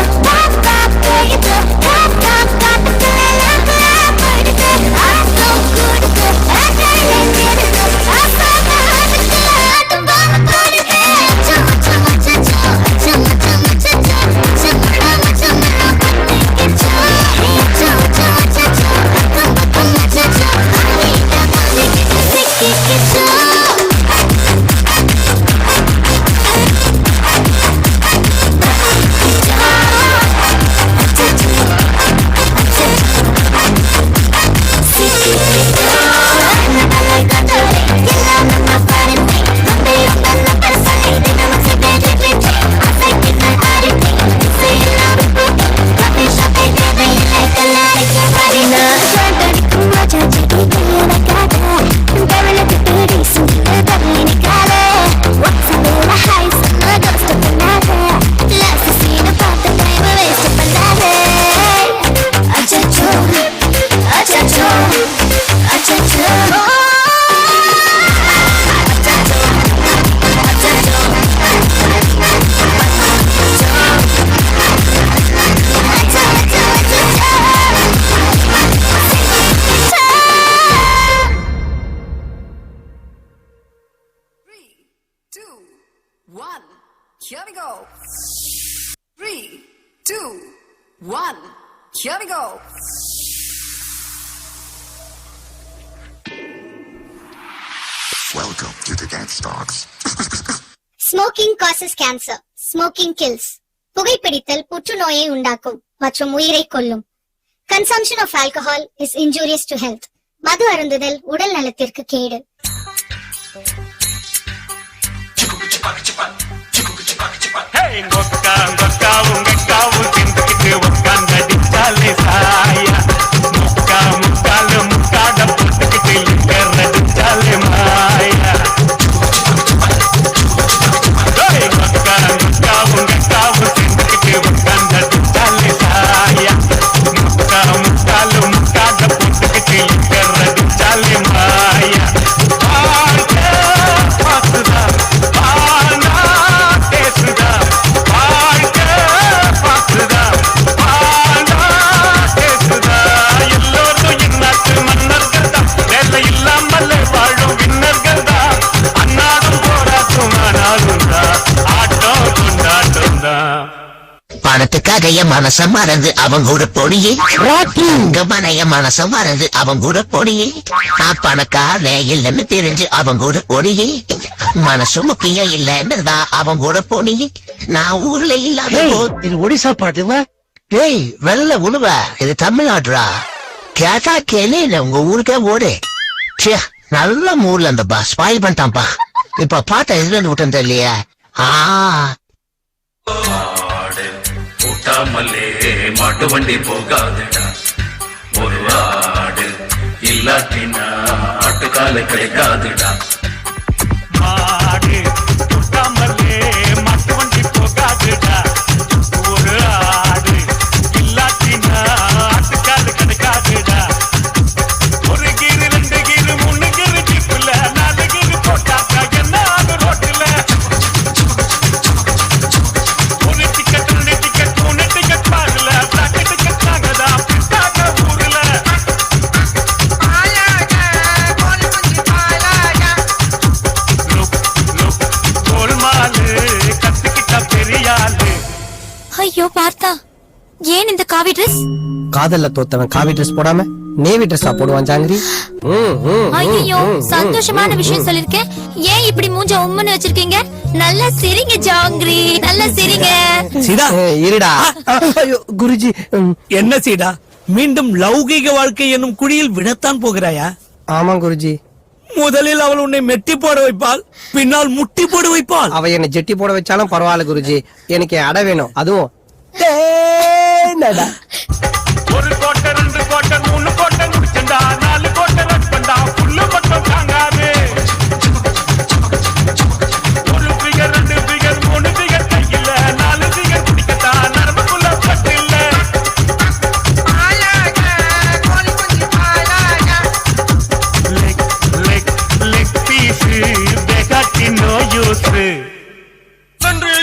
Here we go. 3, 2, 1. Here we go. Welcome to the Dance Dogs. Smoking causes cancer. Smoking kills. புகைப்பிடித்தல் புற்றுநோயை உண்டாக்கும் மற்றும் உயிரை கொல்லும். Consumption of alcohol is injurious to health. மது அருந்துதல் உடல் நலத்திற்கு கேடு. பணத்துக்காக என் மனச மறந்து அவன் கூட பொடியே மனைய மனச மறந்து அவன் கூட பொடியே நான் பணக்கார இல்லைன்னு தெரிஞ்சு அவன் கூட பொடியே மனசு முக்கியம் இல்லைன்னுதான் அவன் கூட பொடியே நான் ஊர்ல இல்லாத இது ஒடிசா பாட்டுவா டேய் வெள்ள உழுவ இது தமிழ்நாடுரா கேட்டா கேளு உங்க ஊருக்கே ஓடு நல்ல மூர்ல அந்த பா ஸ்பாயில் பண்ணிட்டான்ப்பா இப்ப பாட்ட எதுல இருந்து விட்டேன் தெரியலையா கூட்டாமலே மாட்டு வண்டி போகாதுடா ஒரு ஆடு இல்லாட்டினா ஆட்டுக்கால கிடைக்காதுடா மாடு கூட்டாமலே மாட்டு வண்டி போகாதுடா ஒரு ஆடு இல்லாட்டினா ஆட்டுக்கால கிடைக்காதுடா ஒரு கீரு 2 கீரு 3 கீரு ஜிப்புல 4 கீரு போட்டாக்கா என்ன ஆகு ரோட்டுல ஐயோ பார்த்தா ஏன் இந்த காவி ட்ரெஸ் காதல்ல தோத்தவன் காவி ட்ரெஸ் போடாம நேவி ட்ரெஸ்ஸா போடுவான் ஜாங்கிரி ஐயோ சந்தோஷமான விஷயம் சொல்லிருக்கேன் ஏன் இப்படி மூஞ்ச உம்முன்னு வச்சிருக்கீங்க நல்லா சிரிங்க ஜாங்கிரி நல்லா சிரிங்க சீதா இருடா ஐயோ குருஜி என்ன சீடா மீண்டும் லௌகீக வாழ்க்கை என்னும் குழியில் விடத்தான் போகிறாயா ஆமா குருஜி முதலில் அவள் உன்னை மெட்டி போட வைப்பாள் பின்னால் முட்டி போட வைப்பாள் அவ என்ன ஜெட்டி போட வச்சாலும் பரவாயில்ல குருஜி எனக்கு அடை வேணும் அதுவும் ஒரு கோட்டை 2 கோட்டை 3 கோட்டை முடிச்சண்டா 4 கோட்டை வெப்பண்டா புல்லு மட்டும் தாங்காது ஒரு ஃபிகர் 2 ஃபிகர் 3 ஃபிகர் கையில 4 ஃபிகர் குடிக்கட்டா நரம்புக்குள்ள பட்டு இல்ல லெக் பீஸ் பேகாட்டி நோ யூஸ் வென்று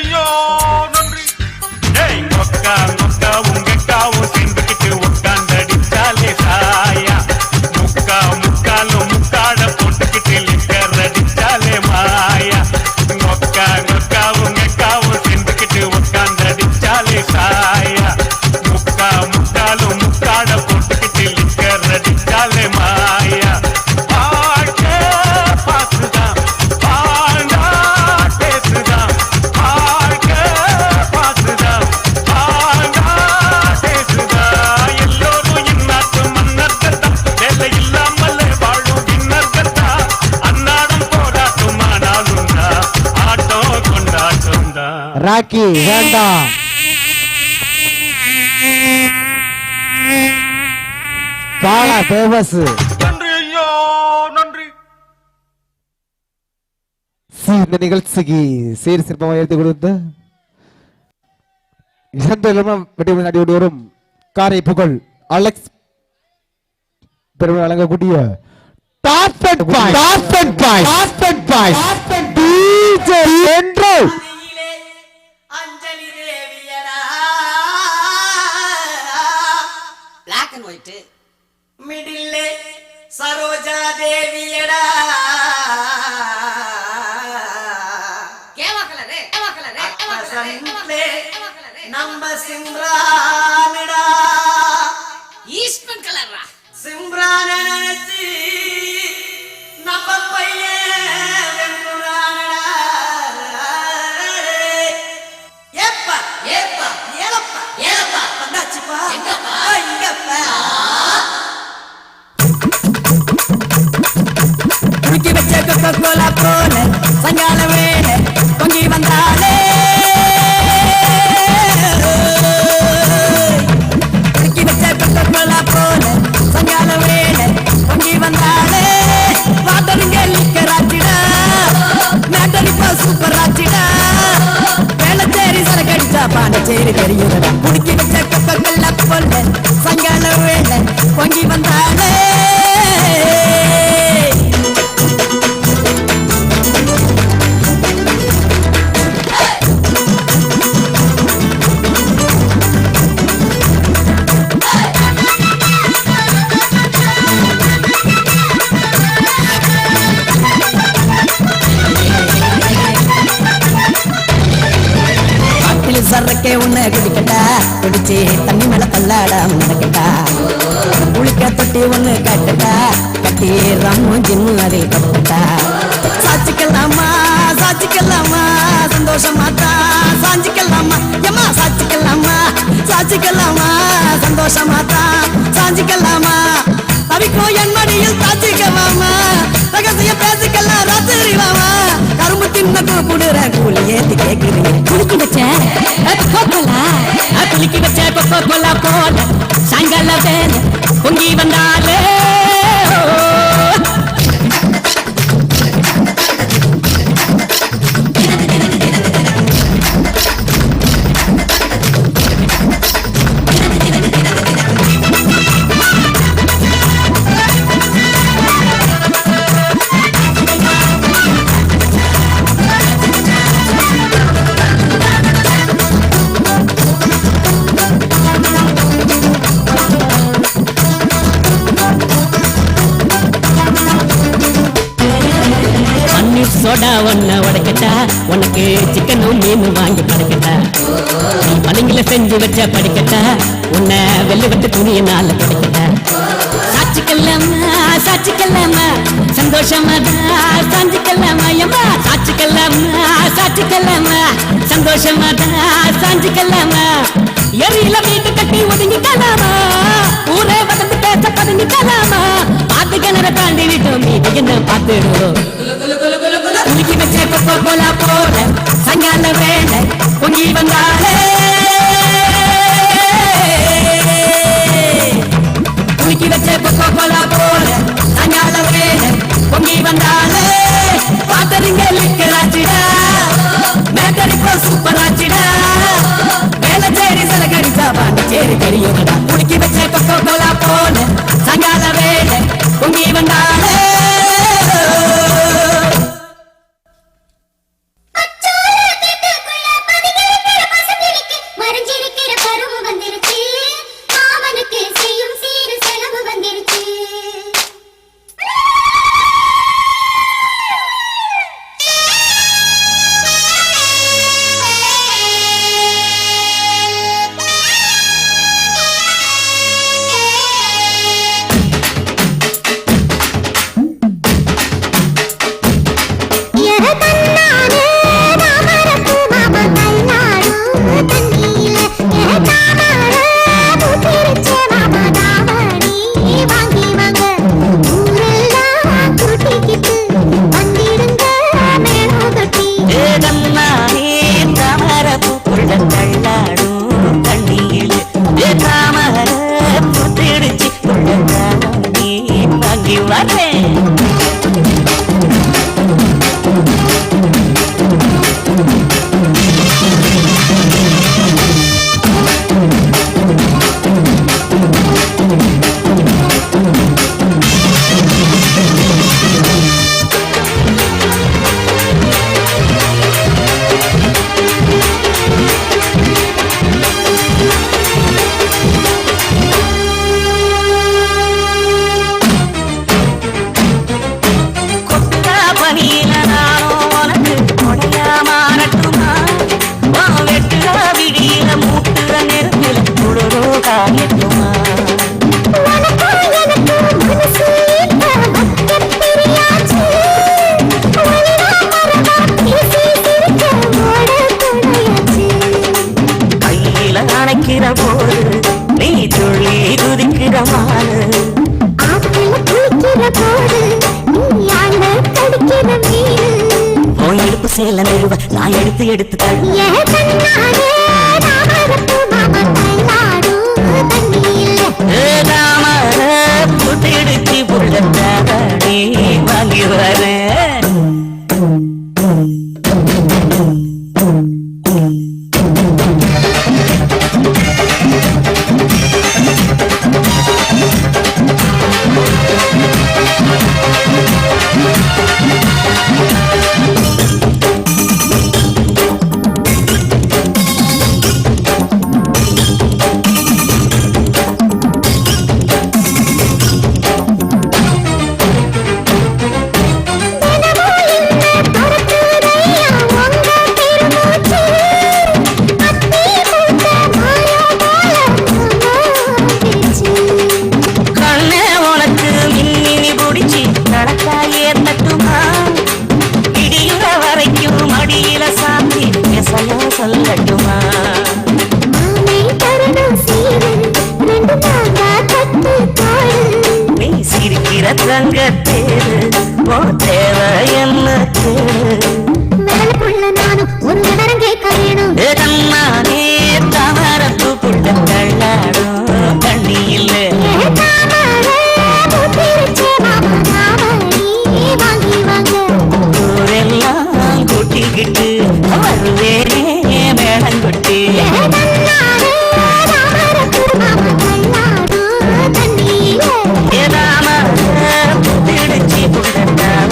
ராக்கி வேண்டாம். பாலா பேமஸ். இந்த நிகழ்ச்சிக்கு சீர் சிற்பமாக எடுத்து கொடுத்த வெட்டி நாடி வரும் காரை புகழ் அலெக்ஸ் பெருமை வழங்கக்கூடிய அஞ்சலி தேவியடா black and white middle Saroja தேவியடா நம்ம சிம்ரானடா ஈஸ்ட்மன் கலரா சிம்ரான நினைச்சு நம்ம பையன் வெங்குறானடா ஏப்பா ஏப்பா ஏலப்பா ஏலப்பா வந்தாச்சுப்பா எங்கப்பா இங்கப்பா குடிக்க வச்ச கொக்கோலா போல சங்கால வேலை பொங்கி வந்தாலே போல சங்கால வேலை பொங்கி வந்தாலே வாட்டருங்க லிக்கராச்சிடா மேட்டரிப்பா சூப்பர் ஆச்சிடா வேளச்சேரி சரக்கடிச்சா பாண்டச்சேரி தெரியுதடா குடிக்கி வச்ச கொக்கோலா போல சங்கால வேலை பொங்கி வந்தாலே சரக்கே உன்னை குடிக்கட்டா குடிச்சு தண்ணி மேல பல்லாடாம நடக்கட்டா குளிக்க தொட்டி ஒண்ணு கட்டட்டா கட்டி ரம்மு ஜிம்மு அதை கட்டட்டா சாச்சிக்கலாமா சாச்சிக்கலாமா சந்தோஷமா தான் சாஞ்சிக்கலாமா எம்மா சாச்சிக்கலாமா சாச்சிக்கலாமா சந்தோஷமா தான் சாஞ்சிக்கலாமா தவிக்கோ என் மடியில் தாச்சிக்கலாமா ரகசிய பேசிக்கலாம் ராத்திரி வாமா கரும்பு தின்னக்கு குடுற கூலி ஏத்தி கேக்குறீங்க குளிக்கி வச்ச குளிக்கி வச்ச கொக்கோ கோலா போல சாயங்கால வேலை பொங்கி வந்தாலே சோடா ஒன்ன உடைக்கட்டா உனக்கு சிக்கனும் மீனும் வாங்கி படைக்கட்டா நீ பழங்கில செஞ்சு வச்ச படிக்கட்டா உன்னை வெள்ளி விட்டு துணியினால படைக்கட்டா சாட்சிக்கல்லாமா சாட்சிக்கல்லாமா சந்தோஷமா தான் சாஞ்சிக்கல்லாமா எம்மா சாட்சிக்கல்லாமா சாட்சிக்கல்லாமா சந்தோஷமா தான் சாஞ்சிக்கல்லாமா எரியில வீட்டு கட்டி ஒதுங்கிக்கலாமா ஊரே வளர்ந்து பேச பதுங்கிக்கலாமா பாத்து கிணற தாண்டி விட்டோம் மீது என்ன பார்த்துடுவோம் குளிக்கி வச்ச கொக்கோ கோலா போல சங்கால வேலை பொங்கி வந்தாலே குளிக்கி வச்ச கொக்கோ கோலா போல சங்கால வேலை பொங்கி வந்தாலே பாத்தரிங்க லிக்கராச்சிடா மேட்டரிப்பா சூப்பர் ஆச்சிடா வேளச்சேரி சரக்கடிச்சா பாண்டச்சேரி தெரியுதடா குளிக்கி வச்ச கொக்கோ கோலா போல சங்கால வேலை பொங்கி வந்தாலே கொட்டா பனியில நானும் உனக்கு கொடையா மாறட்டுமா வெட்டுற விடியில மூட்டுற நெருப்பில குளிரோ காயட்டுமா கையில அணைக்கிற போது நீ துள்ளி குதிக்கிற மாறு உன் இடுப்பு சேல நெருவ நான் எடுத்து எடுத்து தழுவ புட்டிடுச்சு புள்ளத்தாடி வாங்கி வர சொல்லட்டுமா நீ சிரிக்கிற தங்கத்தேரு ஓ தேவை என்ன கண்ணானே தவறப்பு புள்ள தள்ளாடும் தண்ணி இல்லை ஊரெல்லாம் கூட்டிக்கிட்டு வருவேனே மேளங்கொட்டி புதிடுச்சி புள்ளத்தாவ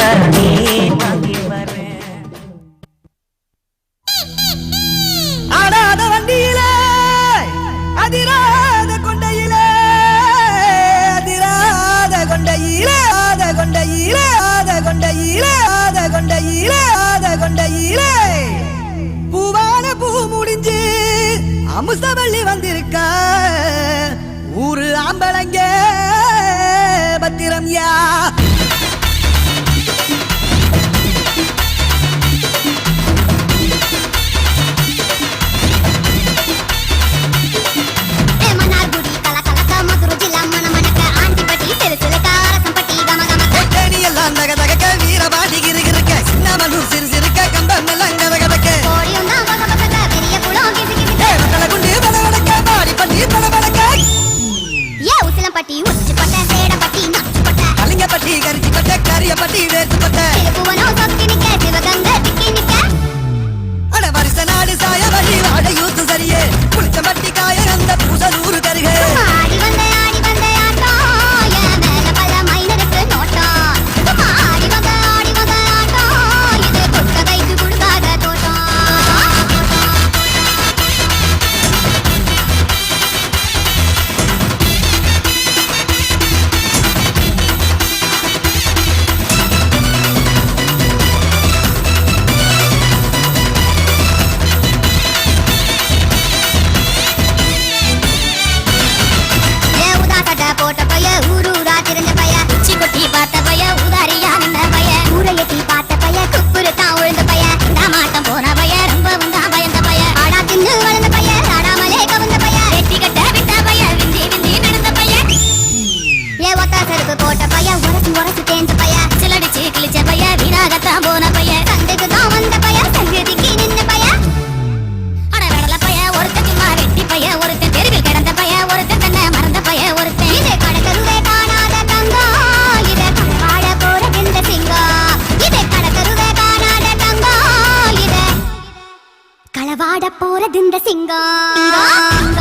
களவாட போறது இந்த சிங்கம்.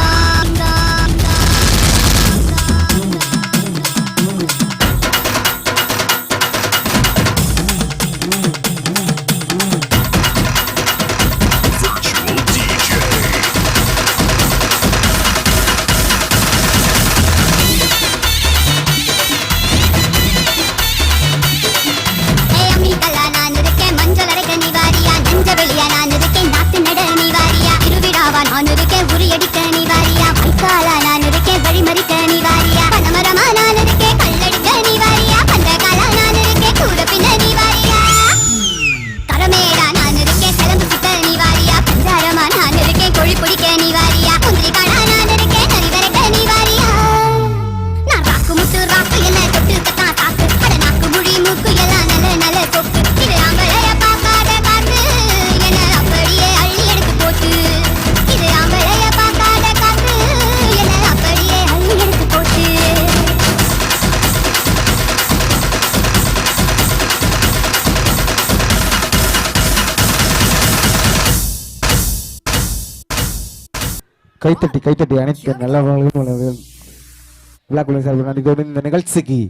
கைத்தட்டி அனைத்து நல்லவர்களும் விழாக்குழு சார்பில் நன்றியோடு இந்த நிகழ்ச்சிக்கு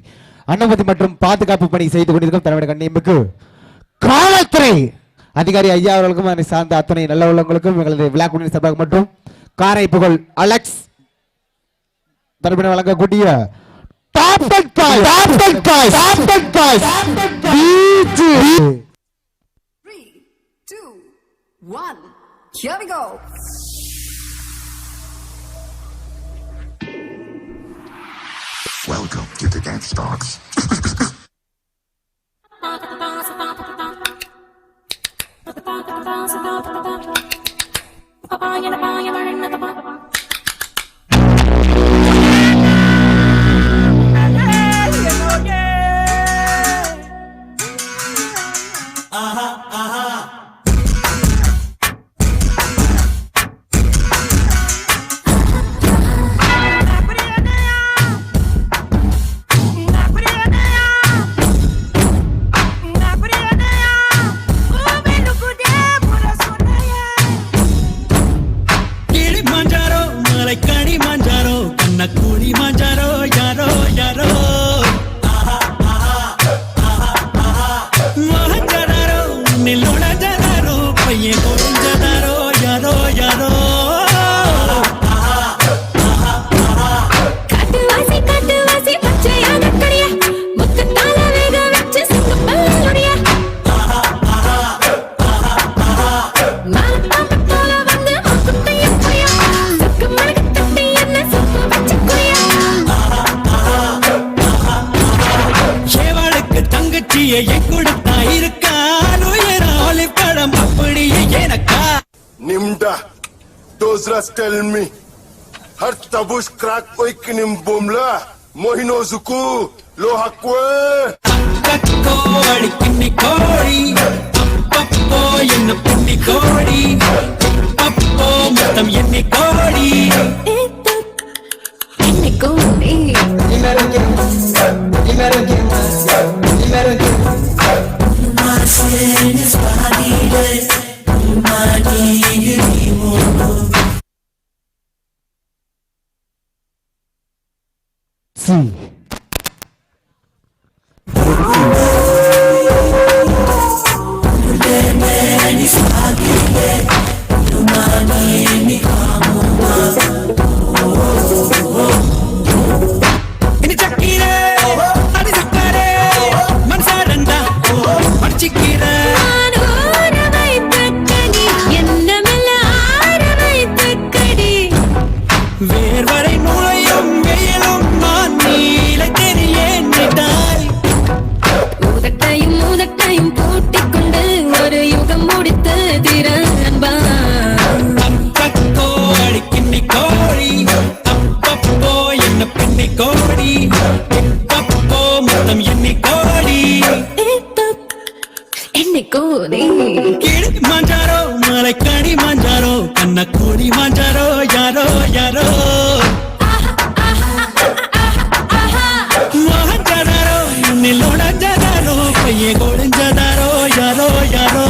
அனுமதி மற்றும் பாதுகாப்பு பணி செய்து கொண்டிருக்கும் தலைவர் கண்ணியமிக்கு காவல்துறை அதிகாரி ஐயா அவர்களுக்கும் அதனை சார்ந்த அத்தனை நல்ல உள்ளவங்களுக்கும் எங்களது விழாக்குழு சார்பாக மற்றும் காரை புகழ் அலெக்ஸ் தரப்பினர் வழங்கக்கூடிய Here we go. Welcome to the Dance Dogs. Nimda, those rats tell me. Har tabush crack oik nim bomla. Mohino zuku, lo hakwe. Kakko adikini kori, pappo yenna pinni kori, pappo mutam yenni kori. Inni kori. Ini cakire, adi sakare, mansaranda, marchikire. வேர்வரை நுழையும் வெயிலும் நான் நீல தெரியேன்டாய். உதட்டையும் உதட்டையும் பூட்டிக்கொண்டு ஒரு யுகம் முடித்து திறன்பா. அப்பப்போ அடிக்கின்னி கோழி, அப்பப்போ என்ன பின்னி கோடி, அப்பப்போ மொத்தம் எண்ணி கோடி. என்னை கோரி கிளி மாஞ்சாரோ மலைக்கடி மாஞ்சாரோ கண்ணக்கூடி மாஞ்சாரோ யாரோ யாரோ மோகஞ்சதாரோ நில்லோடஞ்சதாரோ பையே கோடஞ்சதாரோ யாரோ யாரோ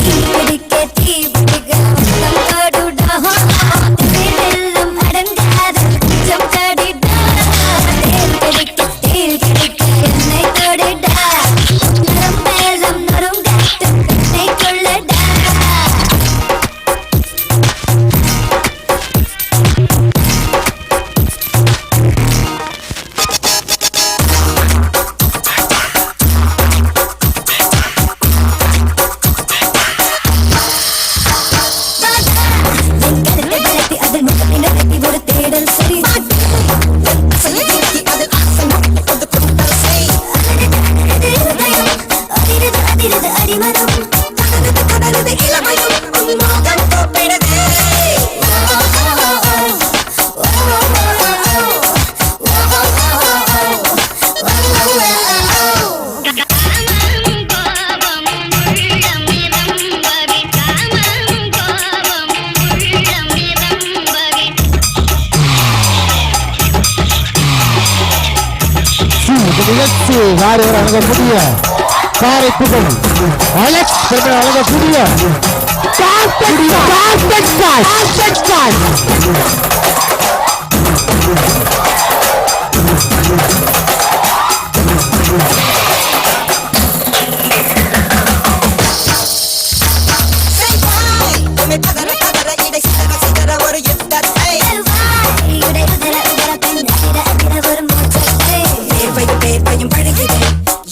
பிடிக்க தீ பிடிக்க முத்தம் காடுடா தேடெல்லாம் அடங்காத குஞ்சம் காடிடா தேல் கிடைக்க என்னை தொடுடா நரம்பெல்லாம் நொறுங்காட்டு கண்ணை கொள்ளடா நிகழ்ச்சி வாரி வழங்கக்கூடிய காரைக்குடி அலெக்ஸ் வழங்கக்கூடிய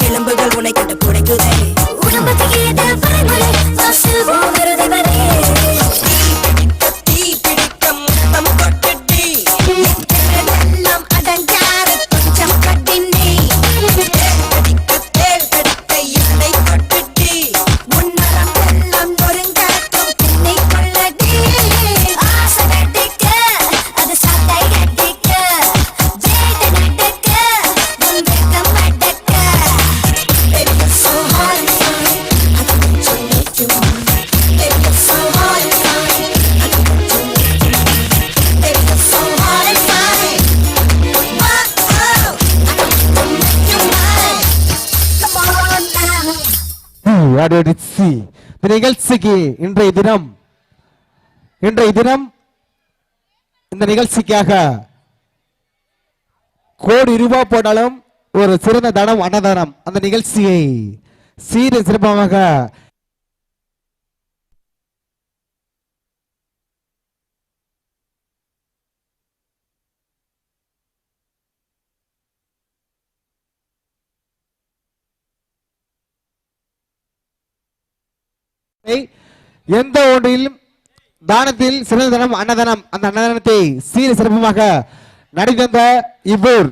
எலும்புகள் உனை கண்டு புடைக்குதே உடம்புக்கு ஏத பரமலை வாசல் வருதவரே தீ பிடிக்க முத்தம் கொட்டுடி எல்லாம் அடங்காத கொஞ்சம் கட்டினே தேல் கடிக்க என்னை கொட்டுடி முன்னரம் எல்லாம் நொறுங்காட்டும் என்னை கொள்ளடி ஆசை கட்டிக்க அது சாட்டை கட்டிக்க வேட்டை நடக்க உன் வெட்கம் அடக்க Baby, you're so hard and fine. I can put you make you mine. Baby, you're so hard and fine. I can put you make you mine. Baby, you're so hard and fine. Whoa, I can put you make you mine. Come on now. இந்த நிகழ்ச்சிக்கு இன்றைய தினம் இந்த நிகழ்ச்சிக்காக கோடி ரூபாய் போட்டாலும் ஒரு சிறந்த தனம் அன்னதானம் அந்த நிகழ்ச்சியை சீர சிறப்பாக எந்த ஒன்றிலும் தானத்தில் சிறந்த தனம் அன்னதானம் அந்த அன்னதானத்தை சீர சிறப்பாக நடைபெற்ற இவ்வூர்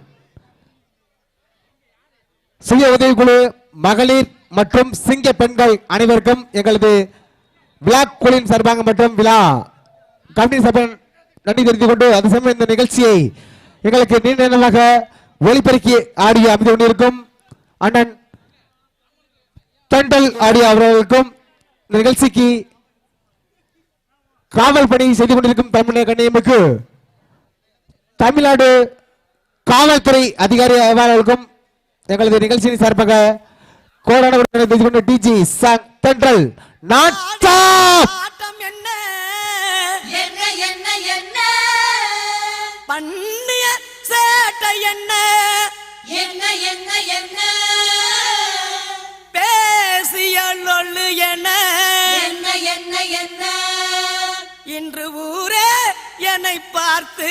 சுய உதவிக்குழு மகளிர் மற்றும் சிங்க பெண்கள் அனைவருக்கும் எங்களது விழா குழுவின் சார்பாக மற்றும் விழா கமிட்டி சார்பாக நன்றி தெரிவித்துக் கொண்டு அது சமயம் இந்த நிகழ்ச்சியை எங்களுக்கு நீண்ட நேரமாக ஒளிபெருக்கி ஆடியோ அமைத்து கொண்டிருக்கும் அண்ணன் தண்டல் ஆடியோ அவர்களுக்கும் இந்த நிகழ்ச்சிக்கு காவல் பணி செய்து கொண்டிருக்கும் தமிழக கண்ணியமுக்கு தமிழ்நாடு காவல்துறை அதிகாரி அவர்களுக்கும் எங்களது நிகழ்ச்சியின் சார்பாக கோடான கொண்டு டிஜி தென்றல் ஆட்டம் என்ன என்ன என்ன என்ன பண்ணிய சேட்டை என்ன என்ன என்ன என்ன பேசிய லொள்ளு என்ன என்ன என்ன என்ன இன்று ஊரே என்னை பார்த்து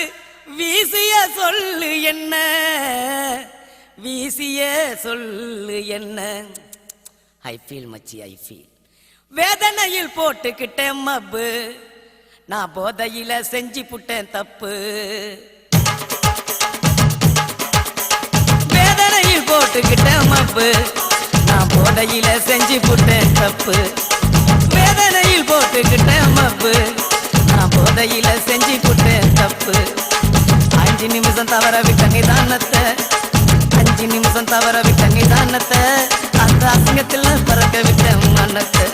வீசிய சொல்லு என்ன வீசிய சொல்லு என்ன ஐ ஃபீல் மச்சி ஐ ஃபீல் வேதனையில் போட்டுக்கிட்டேன் மப்பு நான் போதையில செஞ்சு புட்டேன் தப்பு வேதனையில் போட்டுக்கிட்டேன் மப்பு நான் போதையில செஞ்சு புட்டேன் தப்பு வேதனையில் போட்டுக்கிட்டேன் மப்பு நான் போதையில செஞ்சு புட்டேன் தப்பு 5 நிமிஷம் தவற விட்ட நிதானத்தை 5 நிமிஷம் தவற விட்ட நிதானத்தை அந்த அசிங்கத்தில் பறக்க விட்ட மனத்தை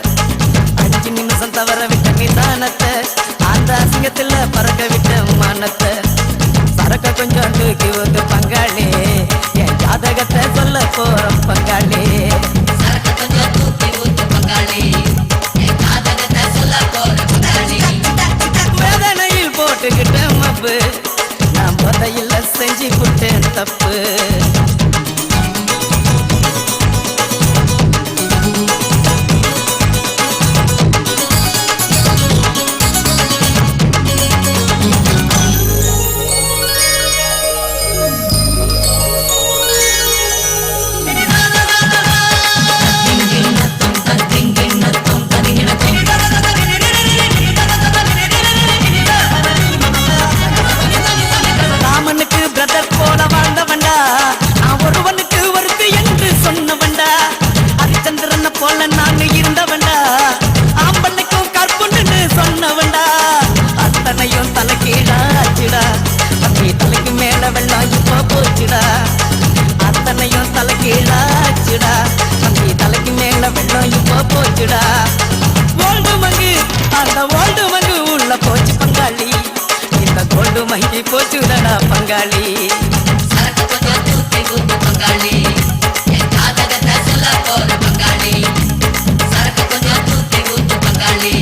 5 நிமிஷம் தவற விட்ட நிதானத்தை அந்த அசிங்கத்தில் பறக்க விட்ட மனத்தை சரக்க கொஞ்சம் தூக்கி ஒரு பங்காளி என் ஜாதகத்தை சொல்ல போற பங்காளி சரக்க கொஞ்சம் தூக்கி ஊத்து பங்காளி என் ஜாதகத்தை பங்காளி சரக்கு கொஞ்சம் தூக்கி ஊத்து பங்காளி என் காதகத்தை சொல்ல போற பங்காளி சரக்கு கொஞ்சம் தூக்கி ஊத்து பங்காளி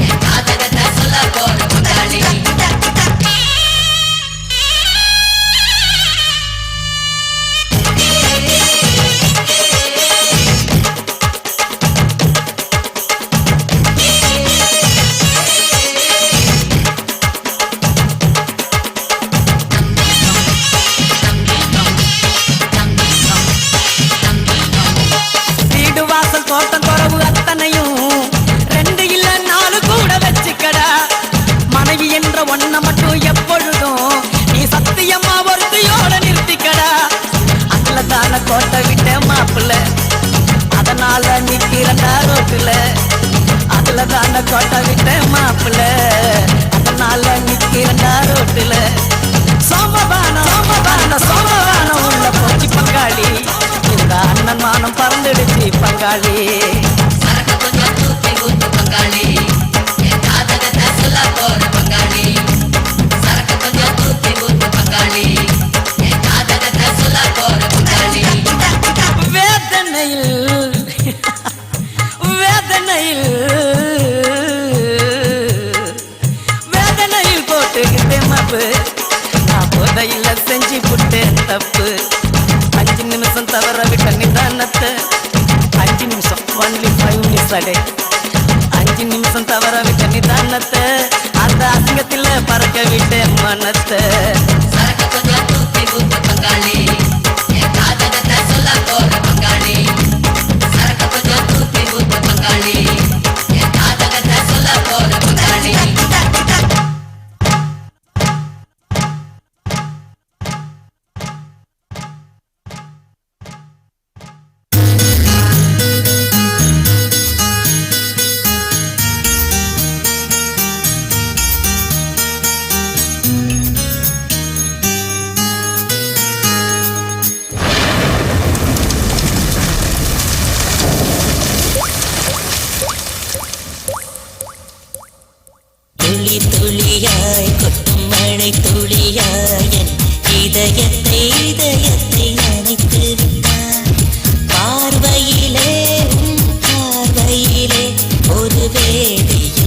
என் காதகத்தை சொல்ல போற பங்காளி வீடு வாசல் தோட்டம் துறவு அத்தனையும் 2 இல்ல 4 கூட வச்சுக்கடா மனைவி என்ற ஒன்ன மட்டும் எப்பொழுதும் நீ சத்தியமா ஒருத்தையோட நிறுத்திக்கடா அதுல தான கோட்டை விட்ட மாப்பிள்ள அதனால நிக்கிறண்டா ரோட்டுல அதுல தான கோட்டை விட்ட மாப்பிள்ள அதனால நிக்கிறண்டா ரோட்டுல சோமபானம் உள்ள போச்சு பங்காளி இந்த அண்ணன் மானம் பறந்துடுச்சு பங்காளி சரக்கு கொஞ்சம் தூக்கி ஊத்து பங்காளி என் காதகத்தை சொல்ல போற பங்காளி சரக்கு கொஞ்சம் தூக்கி ஊத்து பங்காளி என் காதகத்தை சொல்ல போற பங்காளி வேதனையில் போட்டுக்கிட்டேன் மாப்பு நான் போதையில செஞ்சு புட்டேன் தப்பு 5 நிமிஷம் தவற விட்ட நிதானத்தை 5 நிமிஷம் ஒன்லி 5 மினிட்ஸ் அடே 5 நிமிஷம் தவற விட்ட நிதானத்தை அந்த அசிங்கத்தில் பறக்க விட்ட மனத்தை சரக்கு கொஞ்சம் தூக்கி ஊத்து பங்காளி என் காதகத்தை சொல்ல போற பங்காளி சரக்கு கொஞ்சம் தூக்கி ஊத்து பங்காளி என் காதகத்தை சொல்ல போற பங்காளி துளி துளியாய் கொட்டும் மழை துளியாய் என் இதயத்தை நினைத்து விட்டார் பார்வையிலே ஒரு வேதிய